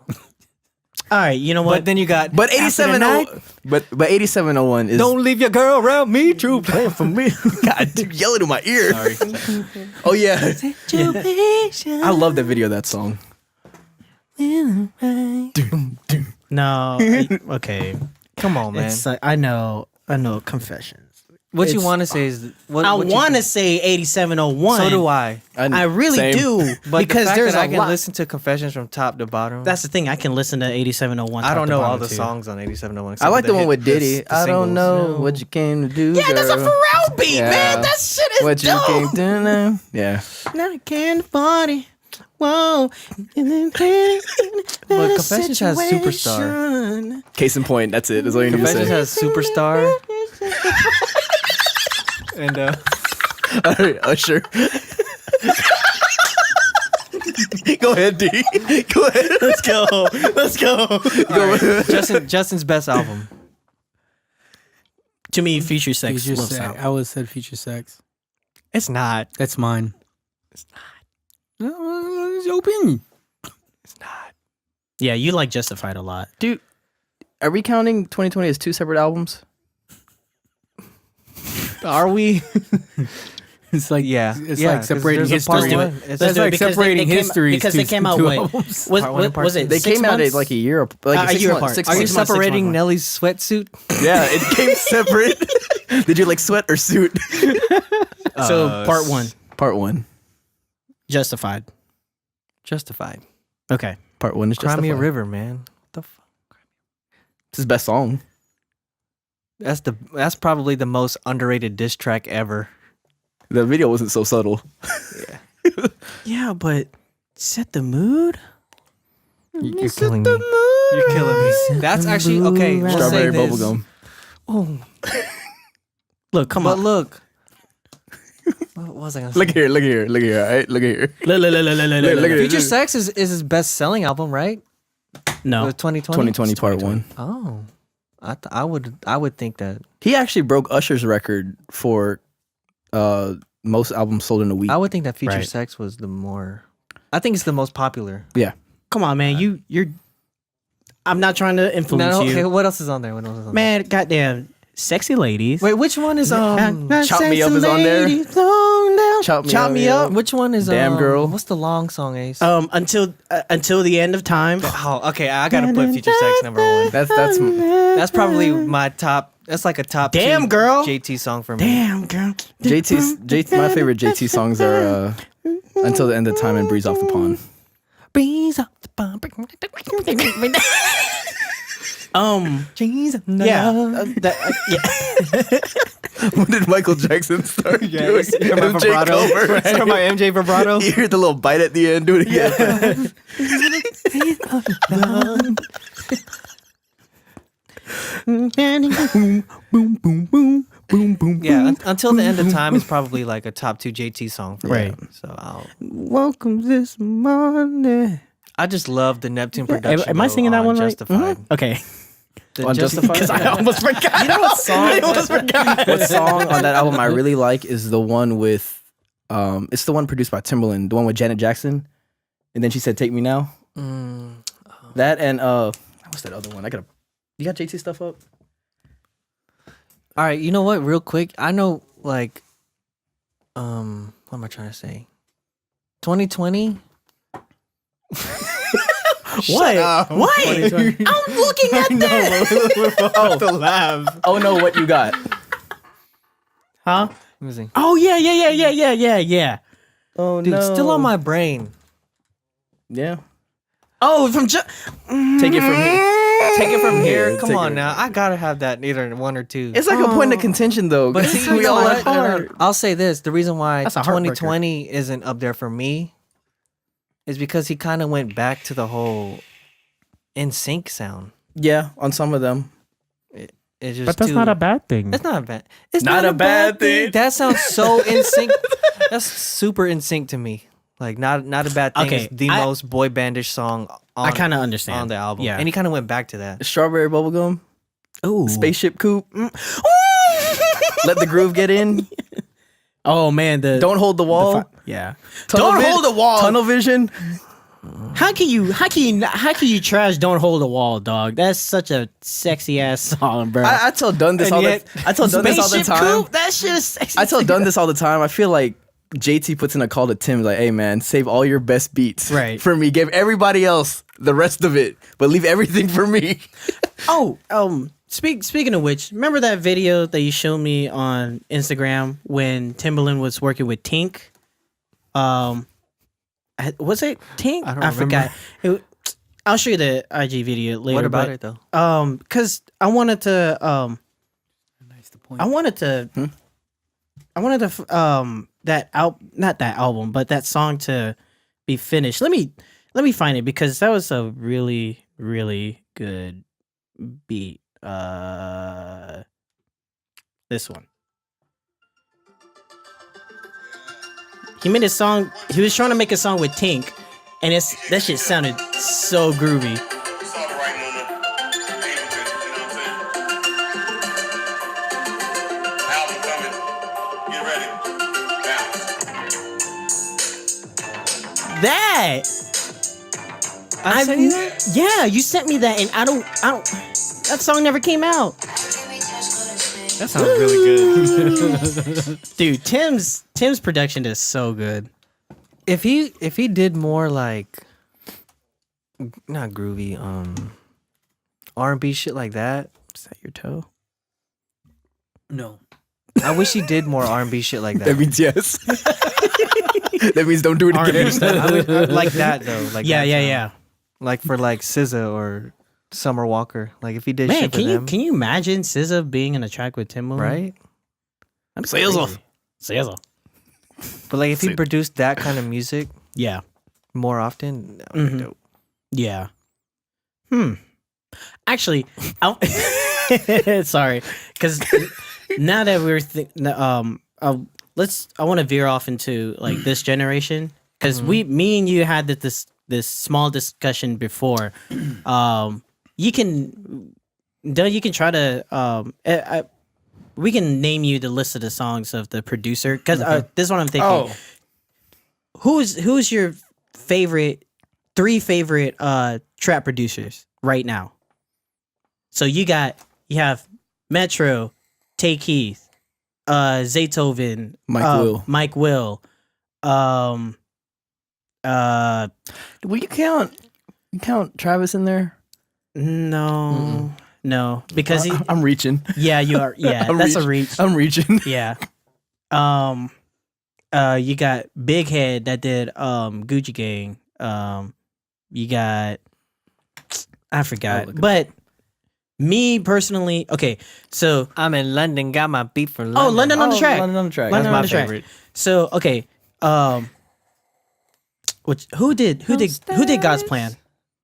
All right. You know But what? then you got But After the 8701 but 8701 is Don't leave your girl around me, true playing for me. God, dude, yelling in my ear. Oh yeah. I love that video of that song. No. Okay. Come on, man. It's like I know. Confessions. What you it's- want to say is what I what you- want to say 8701. So do I. I really Same. do. But because the fact there's that I a can lot. listen to Confessions from top to bottom. That's the thing. I can listen to 8701. I top don't to know bottom, all the too. songs on 8701. I like the one with Diddy. The I don't singles. know what you came to do. Yeah, that's a girl. Pharrell beat, Yeah. man. That shit is What you dope. came to now? Yeah. Now I can party. Whoa. But Confessions has Superstar. Case in point, that's it. That's all you need to Confessions say. has Superstar. And All right, Usher. Go ahead, D. Go ahead. Let's go. Justin's best album. To me, Future Sex. Future love Sex. sound. I would have said Future Sex. It's not. That's mine. It's not. It's your opinion. It's not. Yeah, you like Justified a lot. Dude, are we counting 2020 as two separate albums? Are we? It's like It's like separating history. Let's That's do it like because separating they came- histories because they to came out two what? albums. Was, Part one and part was two. it? They 6 came out months? at like a year, like A 6 year months, apart. 6 Are you months. months, 6 separating months. Nelly's sweatsuit? Yeah, it came separate. Did you like sweat or suit? So part 1, Part 1. Justified. Justified. Okay. Part 1 is Cry Me a Justified. River, man. What the fuck? It's his best song. That's probably the most underrated diss track ever. The video wasn't so subtle. Yeah, but set the mood. You're killing me. You're killing me. That's actually okay. We'll Strawberry say this. bubblegum. Oh, Look, come but on. look. What was I gonna say? Look here, all right? Look here. Look, Look at Future it. Sex is his best selling album, right? No. The 2020. 2020 part 1. Oh, I would think that. He actually broke Usher's record for most albums sold in a week. I would think that Future Right. Sex was the more. I think it's the most popular. Yeah. Come on, man. You're. I'm not trying to influence No, you. okay, what else is on there? What else is on Man, goddamn. Sexy ladies. there? Wait, which one is Chop Me Up is on there. Chop Me Up. Which one is Damn Girl. What's the long song, Ace? Until the end of time. Oh, okay, I gotta put Future Sex number one. That's Probably my top. That's like a top. Damn two Girl. JT song for me. Damn girl. JT. My favorite JT songs are Until the End of Time and Breeze Off the Pond. Breeze up the bump. Yeah. Yeah. When did Michael Jackson start doing my MJ vibrato. covers? Hear my MJ vibrato. You hear the little bite at the end. Do it again. Yeah, Until the End of Time is probably like a top 2 JT song for Right. me. So Welcome this morning. I just love the Neptune production. Am I though, singing that on one right? Justified. Okay. The On Justified? Because I almost forgot. You know what song? I almost forgot. What song on that album I really like is the one with, it's the one produced by Timberlake, the one with Janet Jackson, and then she said "Take Me Now." That and what's that other one? You got JT stuff up? All right, you know what? Real quick, I know like, what am I trying to say? 2020. What? What? I'm looking at that. The laugh. Oh no, what you got? Huh? Let me see. Oh yeah. Oh Dude, still on my brain. Yeah. Oh, from Take it from here. Take it from here. Yeah, Come take on it. now. I gotta have that either one or two. It's like a point of contention though. But see, we you know all what? like I'll say this: the reason why That's a heartbreaker. 2020 isn't up there for me is because he kind of went back to the whole in sync sound. Yeah, on some of them. It's just But that's too, not a bad thing. It's not a bad. It's Not a bad thing. That sounds so in sync. That's super in sync to me. Like not a bad thing. Okay, It's the most boy bandish song. I kind of understand on the album. Yeah. And he kind of went back to that. Strawberry bubblegum, Ooh. spaceship coupe. Let the groove get in. Oh man, Don't hold the wall. yeah. Tunnel Don't vi- hold the wall. Tunnel vision. How can you trash "Don't Hold the Wall," dog? That's such a sexy ass song, bro. I tell Dunn this And all yet, the. I tell Dunn this all the Spaceship time. Coupe, that shit is sexy. I tell Dunn this all the time. I feel like JT puts in a call to Tim, like, "Hey man, save all your best beats, Right. for me. Give everybody else the rest of it, but leave everything for me." Oh, speaking of which, remember that video that you showed me on Instagram when Timberland was working with Tink? Was it Tink? I don't I remember. forgot. I'll show you the IG video later. What about but, it though? Because I wanted to Nice to point. I wanted to not that album, but that song to be finished. Let me find it because that was a really, really good beat. This one. He made a song. He was trying to make a song with Tink, and that shit sounded so groovy. You saw the right moment. Ableton, you know what I'm saying? Album coming. Get ready. Now. That. I sent you that? Yeah, you sent me that, and I don't. That song never came out. That sounds really good. Dude, Tim's production is so good. If he did more like not groovy, R&B shit like that. Is that your toe? No. I wish he did more R&B shit like That that. means yes. That means don't do it R&B again. stuff. I would like that though. Like Yeah, that yeah, sound. yeah. Like for like SZA or Summer Walker. Like if he did Man, shit for them, can you imagine SZA being in a track with Timberlake? right? That'd be SZA. crazy. SZA. But like if he produced that kind of music Yeah. more often, that would be Mhm. dope. Yeah. Actually, sorry, because now that we're I want to veer off into like this generation because me and you had this small discussion before. You can try to we can name you the list of the songs of the producer because this is what I'm thinking. Oh, Who's your three favorite trap producers right now? So you have Metro, Take Heath, Zaytoven, Mike Will. will you count Travis in there? No, because I'm reaching. yeah, you are. Yeah, that's a reach. I'm reaching. Yeah. You got Big Head that did Gucci Gang. You got I forgot. But me personally, okay, so I'm in London, got my beat for London. London on the track. London on the track. London my on the track. favorite. So okay, who did God's Plan?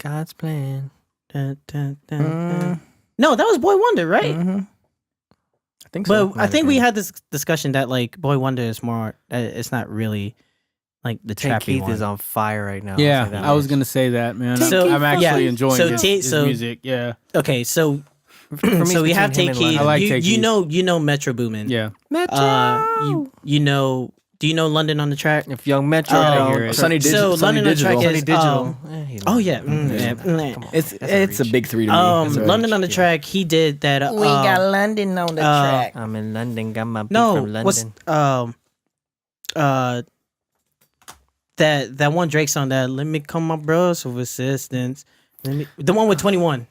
God's plan. Dun, dun, dun, dun. No, that was Boy Wonder, right? I think so. But I think we had this discussion that like Boy Wonder is more. It's not really like the Take trappy Keith one. is on fire right now. Yeah, I'll say that I was much. gonna say that, man. So- I'm actually yeah. enjoying So his so- music. Yeah, Okay, so For me, so it's we have between Take him and Keith. I like London. Take You Keith. know Metro Boomin. yeah. You know. Do you know London on the track? If Young Metro, Oh, don't hear it. Sunny So London on the track Sunny is Digital. Oh yeah. Come on. It's That's a reach. big three to me. It's a London reach. on the track. He did that. London on the track. I'm in London, got my beat No, from London. what's that one Drake song that let me call my bros with assistance. The one with 21.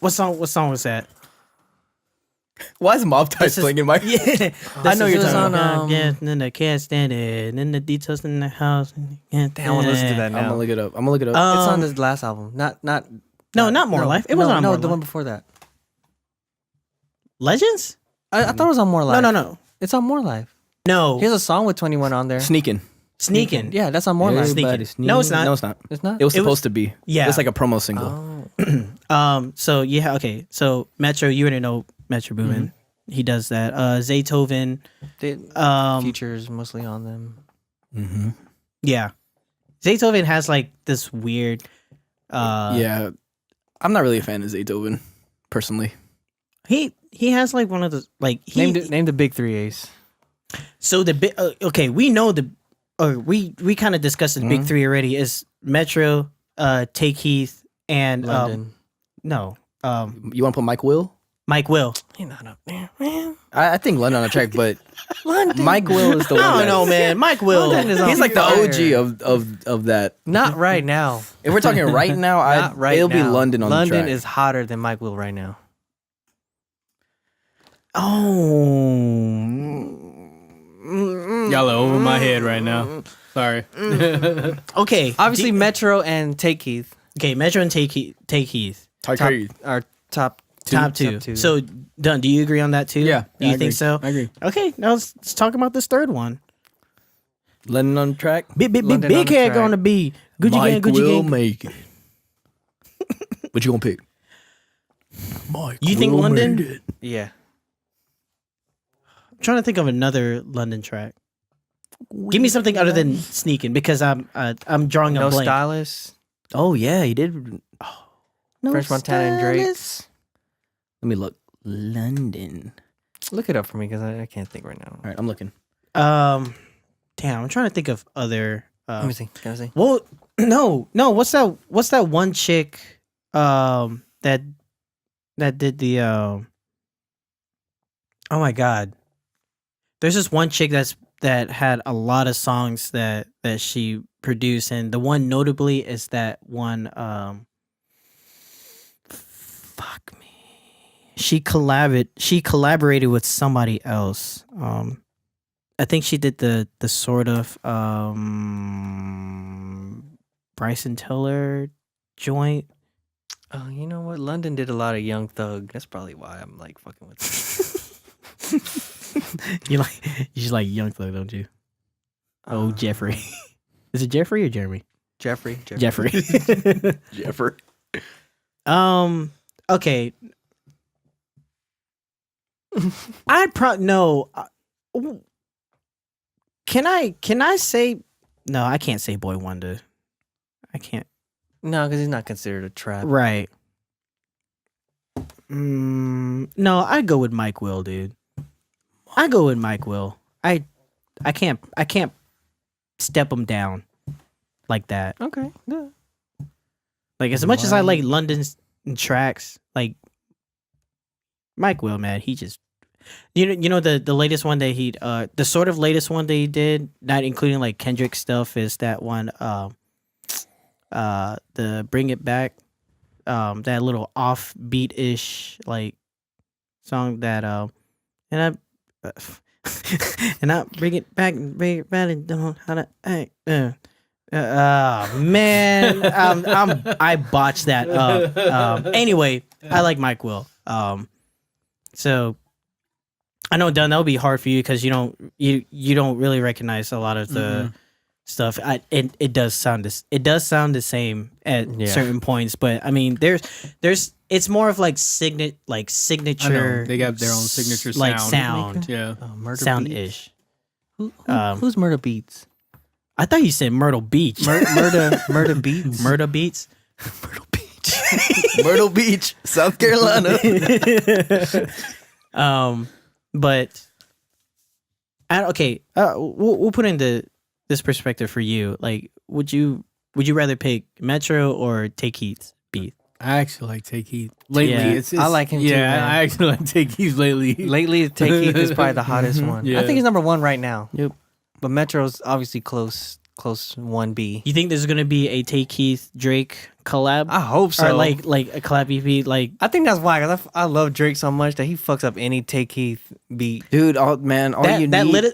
What song was that? Why is Mob Ties This is- playing in my? Yeah, I know you're This is talking on, about. Yeah, then I can't stand it. And the details in the house. Damn, I want to listen to that I'm now. gonna look it up. It's on this last album. Not No, not More Life. It wasn't on no, More the Life. one before that. Legends? I thought it was on More Life. No. It's on More Life. No. Here's a song with 21 on there. Sneaking. Sneaking. Yeah, that's on More Life. Sneaking. No, it's not. No, it's not. It's not. It was It was- supposed to be. Yeah. It's like a promo single. Oh. So yeah, okay. So Metro, you already know Metro Boomin. He does that. Zaytoven. They, Um, features mostly on them. Mm-hmm. yeah. Zaytoven has like this weird. Yeah, I'm not really a fan of Zaytoven, personally. He has like one of the like he. Name the big three A's. So the big okay, we know we kind of discussed the big three already. Is Metro, Take Heath, and London. no, You want to put Mike Will? Mike Will. You're not up there, man. I think London on the track, but London. Mike Will is the one. I don't that- know, man. Mike Will. London is on He's like the fire. OG of that. Not right now. If we're talking right now, Not right it'll be now. London on the track. London is hotter than Mike Will right now. Y'all are over my head right now. Sorry. Okay. Obviously, Metro and Take Keith Okay, Metro and Take Heath. are top Top two. So, Dunn, do you agree on that too? Yeah, Do you I think agree. so? I agree. Okay, now let's talk about this third one. London on the track. Big London on big the head track. gonna be Gucci Gang, Mike Gucci will Gang. make it. What you gonna pick? Mike. You think will London? make it. Yeah. I'm trying to think of another London track. Give me something other than sneaking because I'm drawing a No blank. Stylist. Oh yeah, he did. No French Montana and Drake. stylist. Let me look. London. Look it up for me because I can't think right now. All right, I'm looking. Damn, I'm trying to think of other. Let me see. Can I see? Well, no. What's that one chick? That did the. Oh my god. There's this one chick that had a lot of songs that she produced, and the one notably is that one. Fuck me. She collaborated with somebody else. I think she did the sort of Bryson Tiller joint. Oh, you know what? London did a lot of Young Thug. That's probably why I'm like fucking with You just like Young Thug, don't you? Oh, Jeffrey. Is it Jeffrey or Jeremy? Jeffrey. Jeffrey. Jeffrey. Okay. I'd no. Can I say no? I can't say Boy Wonder. I can't. No, because he's not considered a trap. Right. No, I'd go with Mike Will, dude. I go with Mike Will. I can't step him down like that. Okay. Yeah. Like as much as I like London's tracks, like Mike Will, man, he just you know the latest one that he the sort of latest one that he did, not including like Kendrick stuff, is that one the Bring It Back, that little offbeat ish like song that and I bring it back and don't know how to act. Man, I botched that up. Anyway, I like Mike Will. So I know, Dunn, that would be hard for you because you don't really recognize a lot of the stuff. It does sound the same at certain points, but I mean, there's it's more of like signature. I know. They got their own signature sound. like sound, Yeah. Murder sound Beats. ish. Who's Murder Beats? I thought you said Myrtle Beach. Murder Beats. Myrtle Beats. Myrtle Beach, South Carolina. But we'll put into this perspective for you. Like, would you rather pick Metro or Take Heat's beat? I actually like Take Heat. Lately, Yeah. it's I like him too, Yeah, man. I actually like Take Heat lately. Lately, Take Heath is probably the hottest one. Yeah. I think he's number one right now. Yep. But Metro's obviously close 1B. You think there's gonna be a Take Heath Drake collab? I hope so. Or like a collab EP? Like, I think that's why, because I love Drake so much that he fucks up any Take Heath beat. Dude, all you need.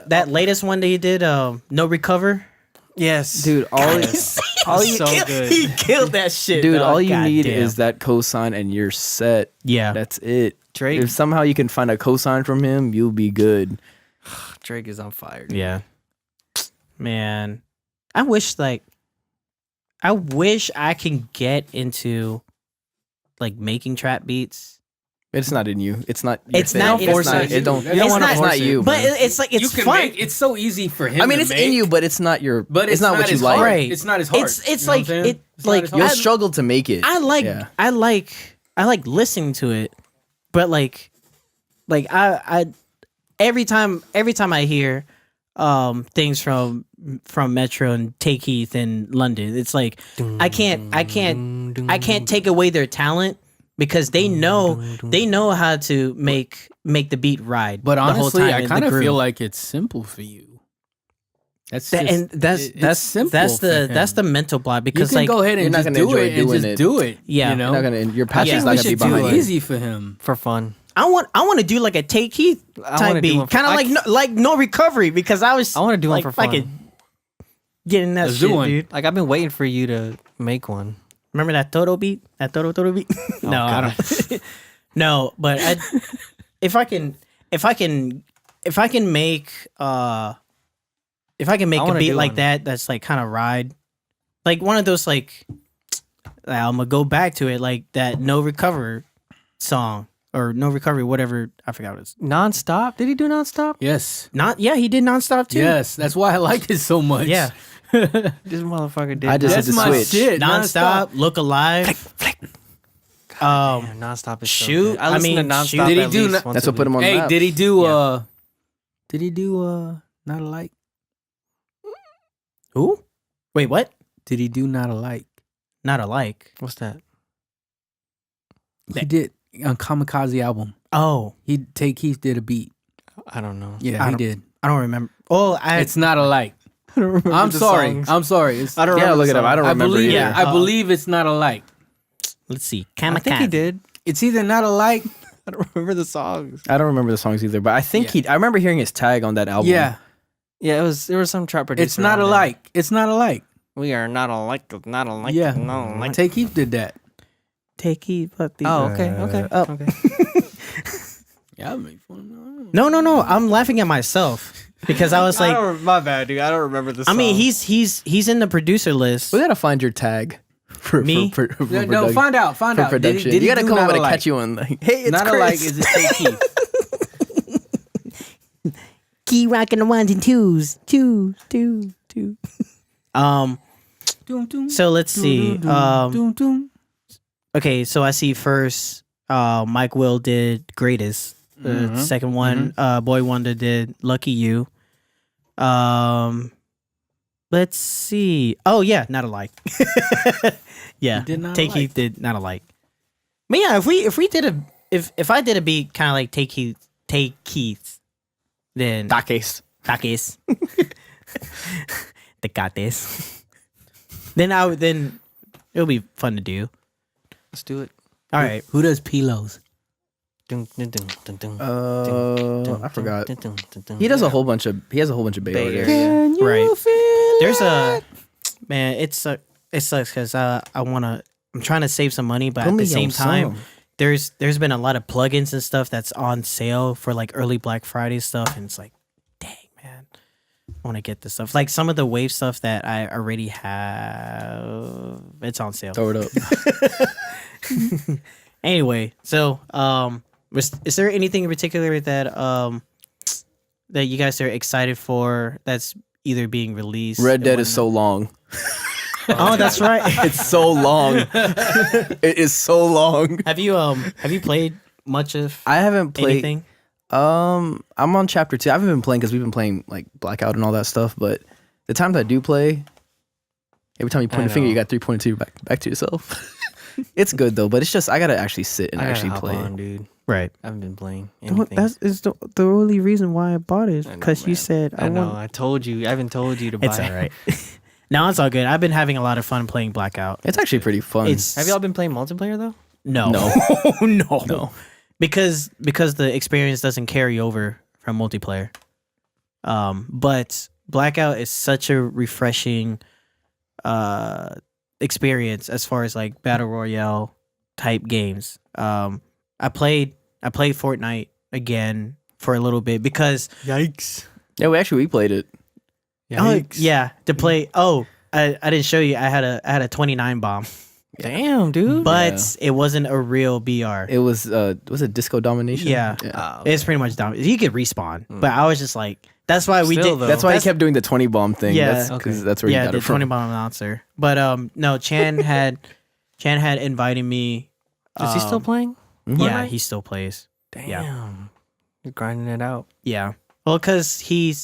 that latest one that he did, No Recover. Yes. Dude, all you so good. He killed that shit. dude, dog. all you need Goddamn. is that cosign and you're set. yeah. That's it. Drake. If somehow you can find a cosign from him, you'll be good. Drake is on fire. Dude. Yeah. Man, I wish I can get into like making trap beats. It's not in you. It's not. Your It's thing. not- It's it's not. not It don't. you. You don't It's want to. not- It's not you. But man. it's like it's fun. It's so easy for him. I mean, to it's make, in you, but it's not your. but it's not what you his like. heart. Right. It's not his heart. It's You know what like I'm saying? it It's not like his You'll heart. struggle to make it. I like Yeah. I like listening to it, but like I every time I hear things from Metro and Take Heath and London, it's like I can't take away their talent because they know how to make the beat ride. But the whole honestly, time I in the kind of groove. feel like it's simple for you. That's That- just, and that's simple. that's for the him. that's the mental block You because can like go ahead you're and not just gonna do enjoy it and doing just it. do it. Yeah. you know. You're not gonna. Your passion's Yeah. not we gonna be should do behind it it. easy for him. For fun. I want to do like a Take Heath I type wanna do beat, one for- kind of I like no recovery because I was I want to do like one for fun. fucking getting that Let's shit, do one. dude. Like, I've been waiting for you to make one. Remember that Toto beat? That Toto beat? No, I don't. No, but if I can make a wanna beat do like one. that, that's like kind of ride, like one of those like I'm gonna go back to it like that No Recover song, or No Recovery, whatever. I forgot what it's. Nonstop? Did he do nonstop? Yes. Yeah, he did Nonstop too. Yes. That's why I liked it so much. Yeah. This motherfucker did. I just That's hit the my switch. shit. Nonstop, Look Alive. Damn, nonstop is shoot, So good. I listen to I mean, nonstop. shoot. Did he at do least no- once That's a what put him on the Hey, map. did he do Yeah. Not Alike? Who? Wait, what? Did he do Not Alike? Not Alike. week. What's that? He did on Kamikaze album. Oh, Take Keith did a beat. I don't know. Yeah, I he don't- did. I don't remember. Oh, It's Not Alike. I don't remember I'm the sorry. songs. I'm sorry. It's, I don't Yeah, remember look the it up. I don't songs. remember believe. either. Yeah. I believe it's Not Alike. let's see. I think he did. It's either Not Alike. I don't remember the songs. I don't remember the songs either, but I think I remember hearing his tag on that album. Yeah. Yeah, there was some trap producer. It's Not on there. Alike. It's Not Alike. We are not alike. Not alike. Yeah. No, like. Take Keith did that. Take Heed. Fuck the. Oh, okay. Up. Okay. Yeah, I make fun. No. I'm laughing at myself because I was like, my bad, dude. I don't remember the. I mean, he's in the producer list. We gotta find your tag. For, Me? For No, production. find out. For Did he- production. did he You gotta do come Not over to Alike? catch you on like, hey, it's Not Chris. Alike is it Take Keith. Key rocking the ones and twos. Two. So let's see. Okay, so I see first Mike Will did Greatest. The second one, Boy Wonder did Lucky You. Let's see. Oh yeah, Not Alike. Yeah. He did Not Take Alike. Heath did Not Alike. But yeah, if we did if I did a beat kind of like Take Keith, then Takes. Takis. Tecates. Then it'll be fun to do. Let's do it. All right. Who does Pilos? I forgot. He has a whole bunch of Bay Bay Area. Area. Right. There's a man. It sucks because I'm trying to save some money, but Put at me the same on time, some. there's been a lot of plugins and stuff that's on sale for like early Black Friday stuff, and it's like, dang man, I want to get this stuff. Like some of the Wave stuff that I already have, it's on sale. Throw it up. Anyway, so is there anything in particular that that you guys are excited for that's either being released? Red and Dead is so whatnot? long. Oh, that's right. It's so long. It is so long. Have you played much of I haven't played. anything? I'm on chapter 2. I haven't been playing because we've been playing like Blackout and all that stuff. But the times I do play, every time you point a finger, you got 3.2 back to yourself. It's good though, but it's just I gotta actually sit and I gotta actually hop play. on, dude. Right. I haven't been playing anything. That's is the only reason why I bought it. I know, Because you man. said I know. want. I told you. I haven't told you to buy. It's all right. No, it's all good. I've been having a lot of fun playing Blackout. It's actually pretty fun. It's Have y'all been playing multiplayer though? no, no, because the experience doesn't carry over from multiplayer. But Blackout is such a refreshing experience as far as like battle royale type games. I played Fortnite again for a little bit because Yikes! Yeah, we played it. yeah, to play. Oh, I didn't show you. I had a 29 bomb, Damn, dude. but it wasn't a real BR. It was it Disco Domination? Yeah. It's pretty much dumb. You could respawn, but I was just like, that's why we Still, did. though. That's why he kept doing the 20 bomb thing. Yeah. That's, 'cause that's where yeah, you got the it from. 20 bomb announcer. But no, Chan had invited me. Is he still playing? Yeah, he still plays. Damn. Yeah. You're grinding it out. Yeah. Well, because he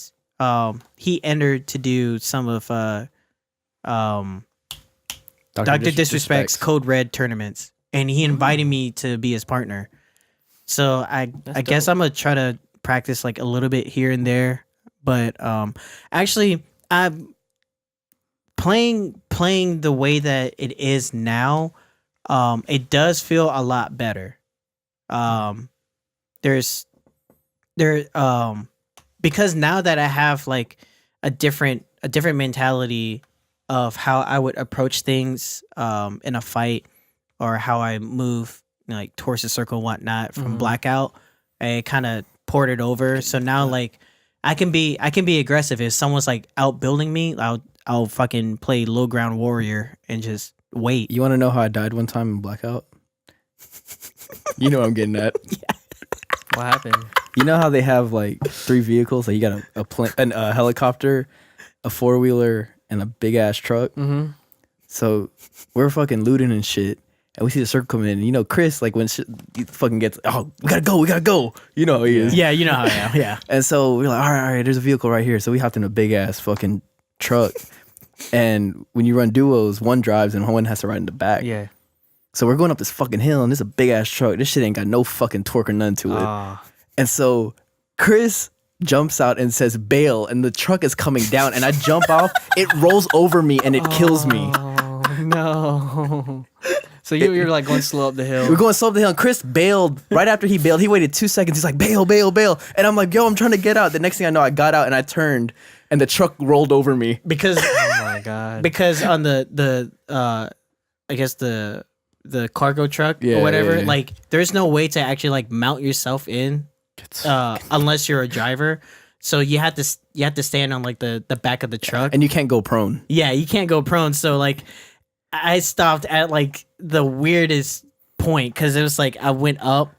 entered to do some of Dr. Disrespect's Code Red tournaments, and he invited me to be his partner. So I guess I'm gonna try to practice like a little bit here and there, but actually I'm playing the way that it is now. It does feel a lot better. Because now that I have like a different mentality of how I would approach things in a fight, or how I move like towards the circle and whatnot from Blackout, I kind of poured it over. So now like I can be aggressive. If someone's like outbuilding me, I'll fucking play low ground warrior and just wait. You want to know how I died one time in Blackout? You know what I'm getting at. What happened? You know how they have like 3 vehicles? Like you got a helicopter, a 4-wheeler, and a big ass truck. Mm-hmm. So we're fucking looting and shit. And we see the circle coming in. And you know, Chris, like when shit he fucking gets, oh, we gotta go. You know how he is. Yeah, you know how I am. Yeah. And so we're like, all right, there's a vehicle right here. So we hopped in a big ass fucking truck. And when you run duos, one drives and one has to ride in the back. Yeah. So we're going up this fucking hill and there's a big ass truck. This shit ain't got no fucking torque or none to it. And so Chris jumps out and says bail, and the truck is coming down, and I jump off. It rolls over me and it kills me. Oh no. So you're like going slow up the hill. We're going slow up the hill, and Chris bailed. Right after he bailed, he waited 2 seconds. He's like, bail. And I'm like, yo, I'm trying to get out. The next thing I know, I got out and I turned, and the truck rolled over me. Because Oh my god. because on the I guess the cargo truck or whatever, yeah. like there's no way to actually like mount yourself in unless you're a driver. So you have to stand on like the back of the truck. And you can't go prone. Yeah, you can't go prone. So like I stopped at like the weirdest point because it was like I went up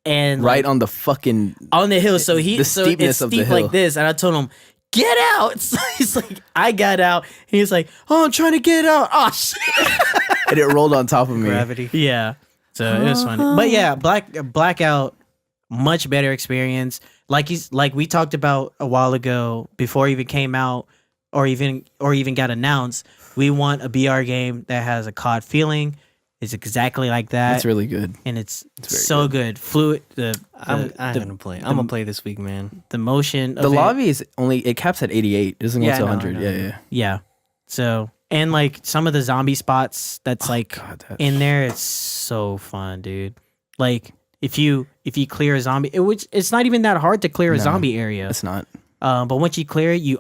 and Right like, on the fucking... on the hill. So the so steepness it's of the steep hill. like this, and I told him, get out. So he's like, I got out. He's like, oh, I'm trying to get out. Oh shit. And it rolled on top of me. Gravity. Yeah. So it was funny. But yeah, Blackout, much better experience. Like we talked about a while ago before it even came out or even got announced. We want a BR game that has a COD feeling. It's exactly like that. That's really good. And it's very so good. Fluid I'm gonna play. I'm gonna play this week, man. the motion of The it. lobby is only... It caps at 88. It doesn't go Yeah, to I know, 100. I know. Yeah. Yeah. So and like some of the zombie spots that's like God, that's... in there, it's so fun, dude. Like if you clear a zombie, it's not even that hard to clear a No, zombie area. It's not. But once you clear it, you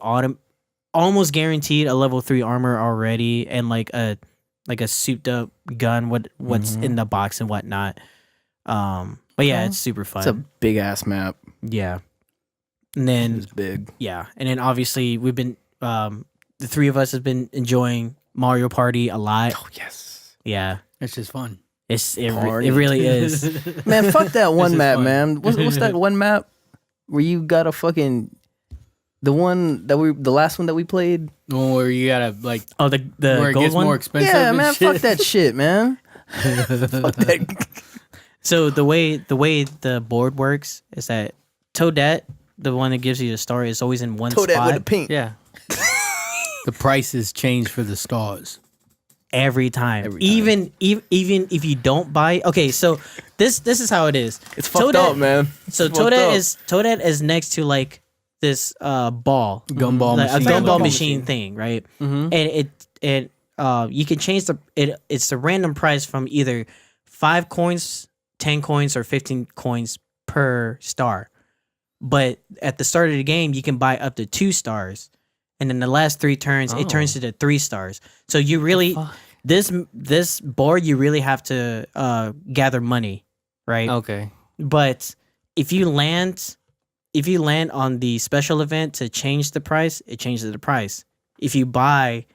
almost guaranteed a level 3 armor already, and like a souped up gun. What's in the box and whatnot. But yeah, it's super fun. It's a big ass map. Yeah, and then It's big. yeah, and then obviously we've been the 3 of us have been enjoying Mario Party a lot. Oh, yes. Yeah, It's just fun. it Party. really is. Man, fuck that one is map, fun. man. What's that one map where you got a fucking... The last one that we played? The one where you gotta like Oh, the where it gold gets one. more expensive. Yeah, and man, shit. fuck that shit, man. Fuck that. So the way the board works is that Toadette, the one that gives you the star, is always in one Toad that spot with the pink. Yeah. The prices change for the stars. every time. Every Even if you don't buy. Okay, so this is how it is. It's fucked up, man. So It's fucked Toadette is next to like this ball, Gumball like a machine. gumball Gumball machine machine. thing, right? Mm-hmm. And it you can change it's the random price from either 5 coins, 10 coins, or 15 coins per star. But at the start of the game, you can buy up to 2 stars, and then the last 3 turns, it turns to 3 stars. So you really this board you really have to gather money, right? Okay. But if you land on the special event to change the price, it changes the price. If you buy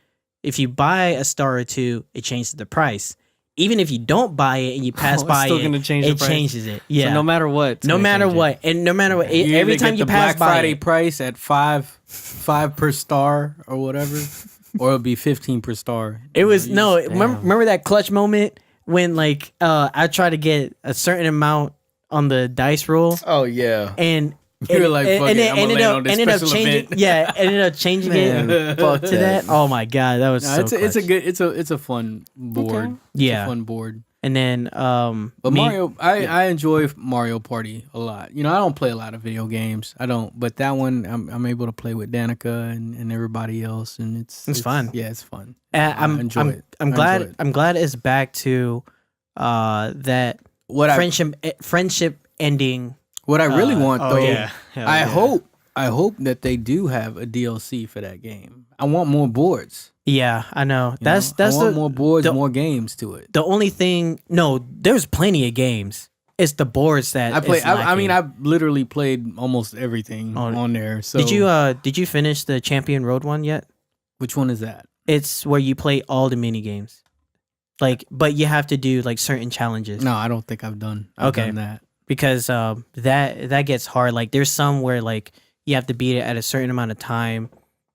a star or 2, it changes the price. Even if you don't buy it and you pass it's by still it, gonna change the it price? changes it. Yeah. So no matter what. it's no gonna matter change it. what, and no matter what, You every either time get you the pass Black by Friday it, price at five per star or whatever, or it'll be 15 per star. it was no. Damn. Remember that clutch moment when like I tried to get a certain amount on the dice roll, Oh, yeah. and You were like, "Fuck it, then I'ma land on this special changing. event." Yeah, ended up changing Man, it fuck to that. that. Oh my god, that was so it's a clutch. good it's a fun board. Okay. It's Yeah. a fun board. And then But Mario, I enjoy Mario Party a lot. You know, I don't play a lot of video games. I don't, but that one I'm able to play with Danica and everybody else, and it's fun. Yeah, it's fun. I'm enjoy it. I'm I glad enjoy it. I'm glad it's back to that What friendship ending. I really want Oh though, yeah. Hell I yeah. hope that they do have a DLC for that game. I want more boards. Yeah, I know. you That's know? I want the more boards, the- more games to it. the only thing. No, there's plenty of games. It's the boards that I play. is I mean, lacking. I literally played almost everything Oh, on there. So Did you finish the Champion Road one yet? Which one is that? It's where you play all the mini games. Like, but you have to do like certain challenges. No, I don't think I've done that. Because that gets hard. Like there's some where like you have to beat it at a certain amount of time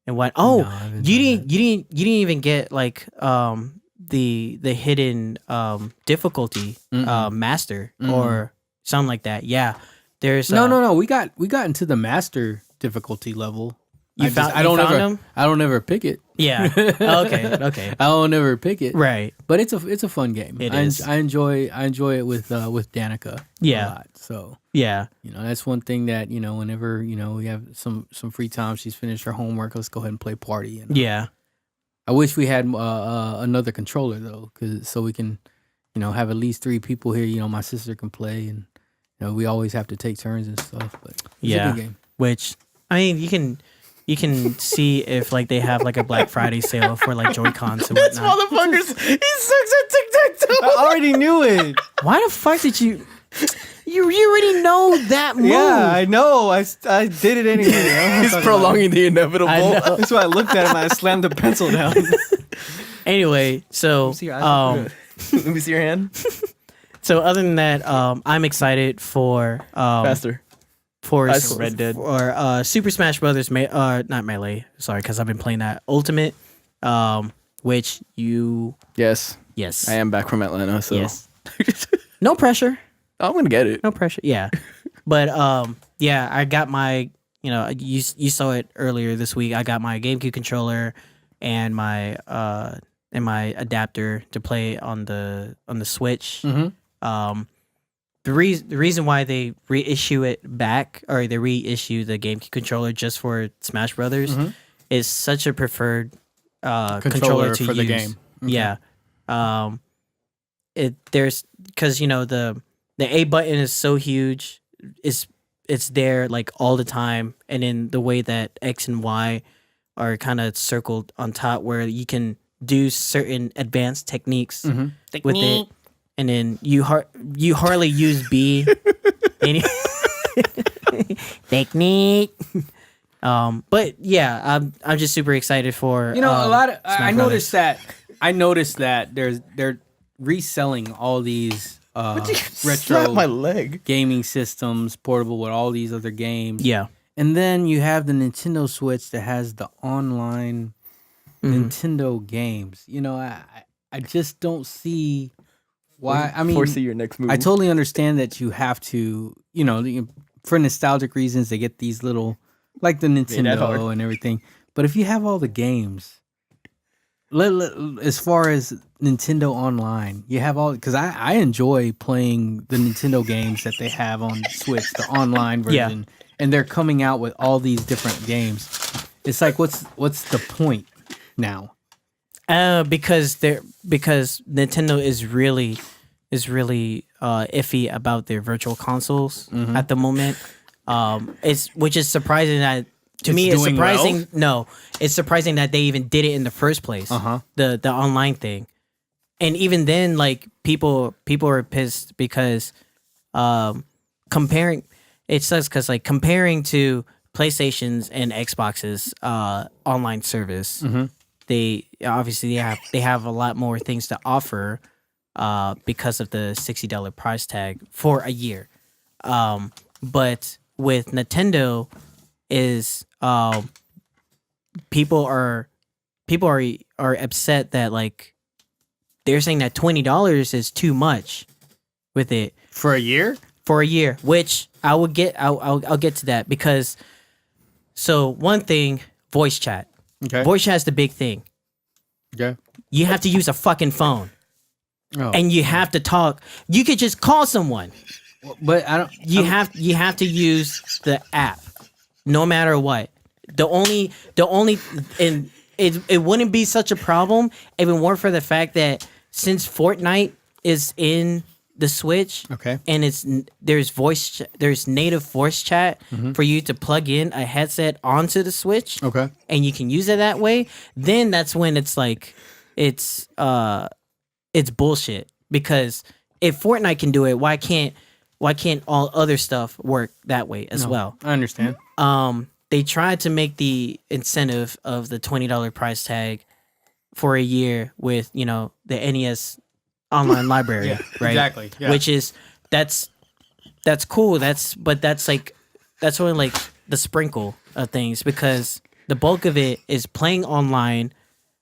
and what. Oh, No, I haven't you done didn't even get like the hidden difficulty master or something like that. Yeah, there's No. We got into the master difficulty level. You I don't found ever them? I don't ever pick it. Yeah. Okay. I don't ever pick it. Right. But it's a fun game. It is. I enjoy it with Danica. Yeah. A lot. So Yeah. that's one thing that whenever we have some free time, she's finished her homework. Let's go ahead and play party. And Yeah. I wish we had another controller though, so we can have at least 3 people here. My sister can play, and we always have to take turns and stuff. But it's a good game. Which I mean, you can see if like they have like a Black Friday sale for like Joy-Cons and whatnot. Motherfuckers, he sucks at Tic-Tac-Toe. I already knew it. Why the fuck did you already know that move? Yeah, I know. I did it anyway. I don't know what I'm He's talking prolonging the inevitable. I know. about. That's why I looked at him and I slammed the pencil down. Anyway, so See your eyes. Let me see your hand. so other than that, I'm excited for Faster. for I saw Red Dead. or Super Smash Brothers, not Melee. Sorry, because I've been playing that Ultimate, which Yes, yes, I am back from Atlanta, so yes, no pressure, I'm gonna get it. no pressure, yeah, but yeah, I got my you saw it earlier this week. I got my GameCube controller and my adapter to play on the Switch. The reason why they reissue it back, or they reissue the GameCube controller just for Smash Brothers, is such a preferred controller to for use. the game. Okay. Yeah, there's because the A button is so huge, it's there like all the time, and in the way that X and Y are kind of circled on top, where you can do certain advanced techniques with it. And then you hardly use B. Technique. But yeah, I'm just super excited for a lot of Smash I Brothers. noticed that they're reselling all these Slap retro my leg. gaming systems, portable with all these other games. Yeah. And then you have the Nintendo Switch that has the online Nintendo games. I just don't see why. I mean, Foresee your next move. I totally understand that you have to, for nostalgic reasons, they get these little, like the that's hard. Nintendo and everything. But if you have all the games, as far as Nintendo Online, you have all, because I enjoy playing the Nintendo games that they have on Switch, the online version, and they're coming out with all these different games. It's like, what's the point now? Because Nintendo is really iffy about their virtual consoles at the moment. Which is surprising that to me. It's doing surprising. well? No, it's surprising that they even did it in the first place. The online thing, and even then, like people are pissed because comparing. It sucks because like comparing to PlayStation's and Xbox's online service. They obviously they have a lot more things to offer because of the $60 price tag for a year. But with Nintendo is people are upset that like they're saying that $20 is too much with it For a year? for a year, which I'll get to that because so one thing, voice chat. Okay. Voice chat's the big thing. Okay. You have to use a fucking phone. Oh. And you have to talk. You could just call someone. But I don't. You have to use the app, no matter what. The only and it wouldn't be such a problem if it weren't for the fact that since Fortnite is in the Switch, Okay. and there's native voice chat for you to plug in a headset onto the Switch, Okay. and you can use it that way. Then that's when it's like it's bullshit, because if Fortnite can do it, why can't all other stuff work that way as well? I understand. They tried to make the incentive of the $20 price tag for a year with the NES online library, right? exactly, yeah. Which is that's cool. That's only like the sprinkle of things, because the bulk of it is playing online,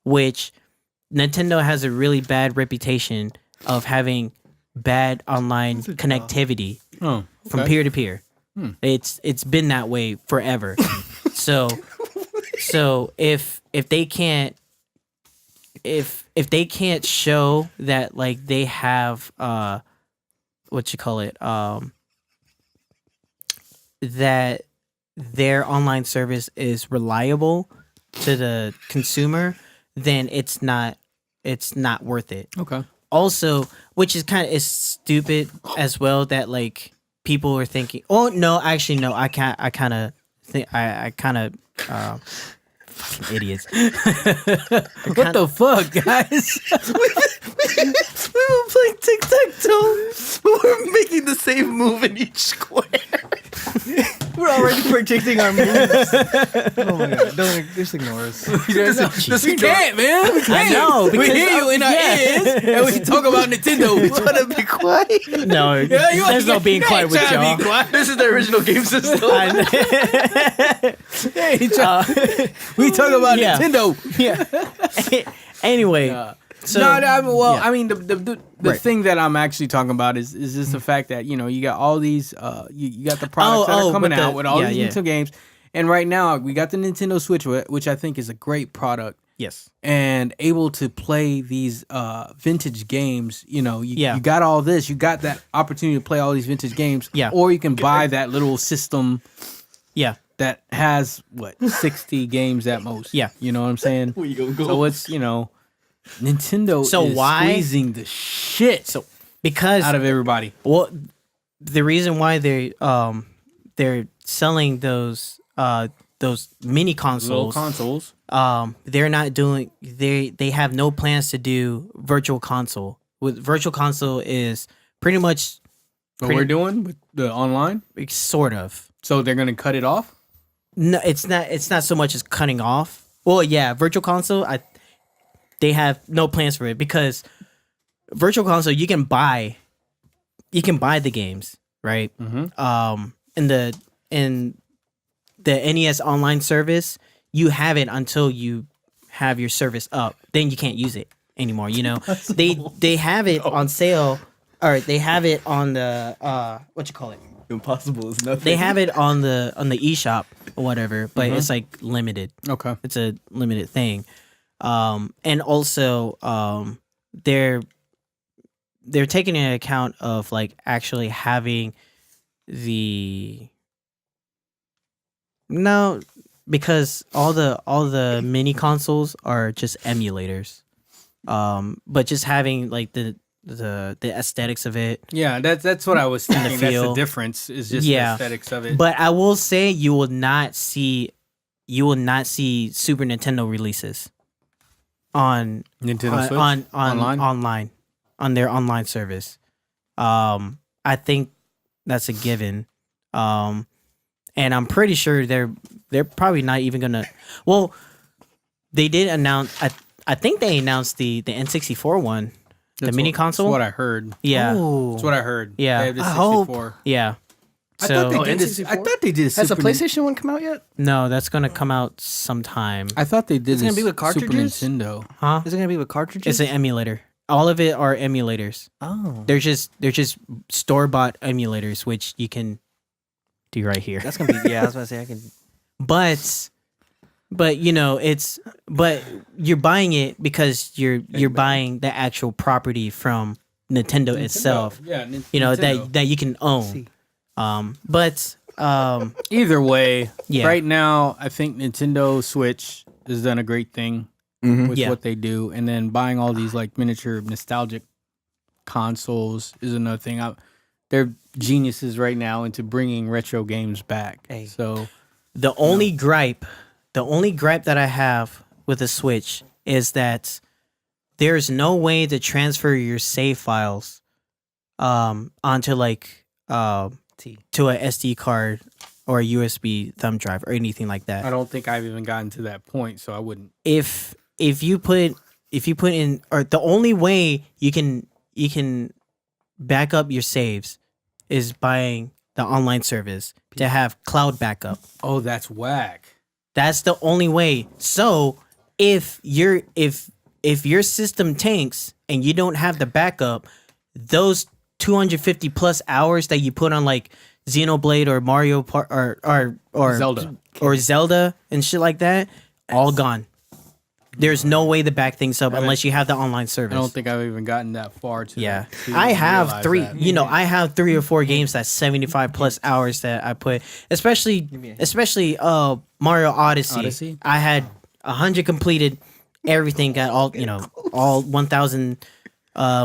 which Nintendo has a really bad reputation of having bad online connectivity from peer to peer. It's been that way forever. so if they can't show that like they have that their online service is reliable to the consumer, then it's not worth it. Okay. Also, which is kind of stupid as well, that like people are thinking, oh no, actually no, I kind of fucking idiots. What the fuck, guys? We were playing tic-tac-toe. We were making the same move in each square. We're already predicting our moves. Oh my god! Don't just ignore us. We can't, man. We can't. I know, we because hear you in our ears, and we talk about Nintendo. You want to be quiet? No, there's no being quiet with y'all. This is the original game system. We talk about Yeah. Nintendo. Anyway, so I mean, the Right. thing that I'm actually talking about is just the fact that, you know, you got all these you got the products that are coming with the- out with all yeah, these yeah. Nintendo games, and right now we got the Nintendo Switch, which I think is a great product. yes, And able to play these vintage games, you know, Yeah. you got all this, you got that opportunity to play all these vintage games, Yeah. or you can buy that little system yeah, that has 60 games at most. Yeah. You know what I'm saying? So it's, you know, Nintendo So is why- squeezing the shit because out of everybody. well, the reason why they're selling those mini Little consoles, consoles. they're not doing they have no plans to do virtual console. With virtual console is pretty much What we're doing with the online. sort of. So they're gonna cut it off. No, it's not so much as cutting off. Well, yeah, virtual console, they have no plans for it, because virtual console you can buy the games, right? Mm-hmm. In the NES online service, you have it until you have your service up. Then you can't use it anymore. You know, they have it on sale, or they have it on the Impossible is nothing. they have it on the eShop or whatever, but it's like limited. Okay. It's a limited thing. And also they're taking into account of like actually having because all the mini consoles are just emulators. But just having like the aesthetics of it. Yeah, that's what I was thinking. That's the feel. difference. Is just Yeah. the aesthetics of it. But I will say you will not see Super Nintendo releases on Nintendo Switch on online? on their online service. I think that's a given. And I'm pretty sure they're probably not even gonna. Well, they did announce. I think they announced the N64 one, the mini console. That's what I heard. Yeah, That's what I heard. Yeah. They have the I hope. 64. yeah. I So thought they did this. N64? I thought they did. Has the Super Nin- PlayStation one come out yet? no, that's gonna come out sometime. I thought they did It's gonna this be with Super cartridges? Nintendo. Huh? Is it gonna be with cartridges? It's an emulator. All of it are emulators. Oh, They're just store bought emulators, which you can do right here. that's gonna be. Yeah, I was about to say I can. But you know, but you're buying it because you're buying the actual property from Nintendo itself. Yeah, You know Nintendo. that you can own. See. But Either way, Yeah. right now I think Nintendo Switch has done a great thing with Yeah. what they do, and then buying all these like miniature nostalgic consoles is another thing. They're geniuses right now into bringing retro games back. Hey. So the only gripe that I have with the Switch is that there's no way to transfer your save files onto like to a SD card or a USB thumb drive or anything like that. I don't think I've even gotten to that point, so I wouldn't. If you put in, or the only way you can back up your saves is buying the online service to have cloud backup. Oh, that's whack. That's the only way. So if your system tanks and you don't have the backup, those 250 plus hours that you put on like Xenoblade or Mario or Zelda and shit like that, all gone. There's no way to back things up unless you have the online service. I don't think I've even gotten that far to. Yeah, to I have realize 3. that. You know, I have 3 or 4 games that's 75 plus hours that I put. Especially Mario Odyssey. I had 100 completed. Everything got all 1,000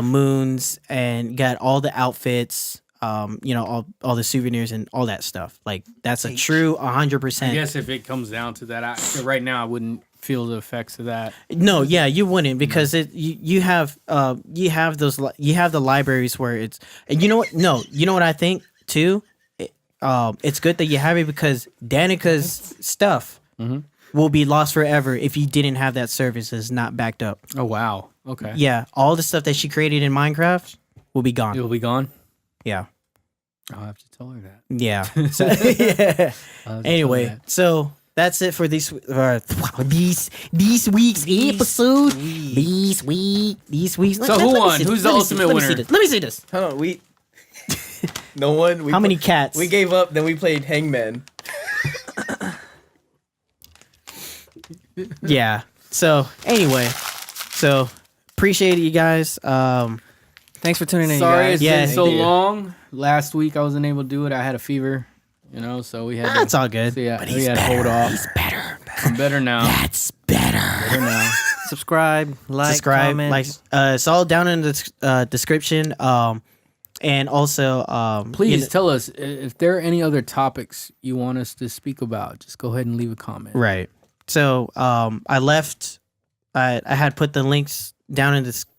moons and got all the outfits. All the souvenirs and all that stuff. Like that's a true 100%. I guess if it comes down to that, right now I wouldn't feel the effects of that. No, yeah, you wouldn't because you have the libraries where it's, and you know what? No, you know what I think too. It's good that you have it because Danica's stuff will be lost forever if you didn't have that service that's not backed up. Oh wow. Okay. Yeah, all the stuff that she created in Minecraft will be gone. It will be gone. Yeah. I'll have to tell her that. Yeah. So, yeah. Anyway, so that's it for this week's episode. This week's. So who won? Who's the ultimate winner? Let me see this. Hold on, no one. How many cats? We gave up. Then we played Hangman. Yeah. So anyway, appreciate it, you guys. Thanks for tuning in, Sorry you it's guys. been so long. Last week I wasn't able to do it. I had a fever, so we had. That's all good. So yeah, we had to hold off. He's better. I'm better now. That's better. Better now. Subscribe, comment. It's all down in the description. And also, Please tell us if there are any other topics you want us to speak about. Just go ahead and leave a comment. Right. So, I had put the links down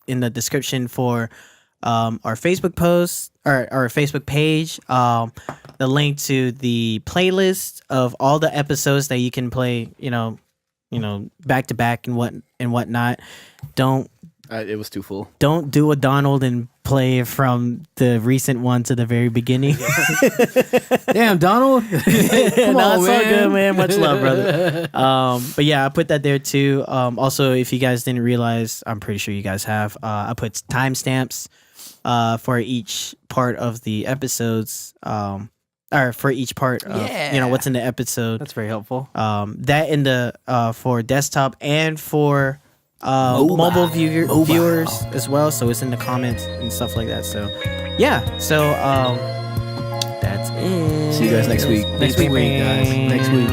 in the description for our Facebook post or our Facebook page. The link to the playlist of all the episodes that you can play. Back to back and whatnot. It was too full. Don't do a Donald and play from the recent one to the very beginning. Damn, Donald. Come on, It's all good, man. Much love, brother. But yeah, I put that there too. Also, if you guys didn't realize, I'm pretty sure you guys have. I put timestamps for each part of the episodes. Or for each part of what's in the episode. That's very helpful. That in the for desktop and for mobile viewers as well, so it's in the comments and stuff like that. So yeah, that's it. See you guys next week. Next week, guys. Next week.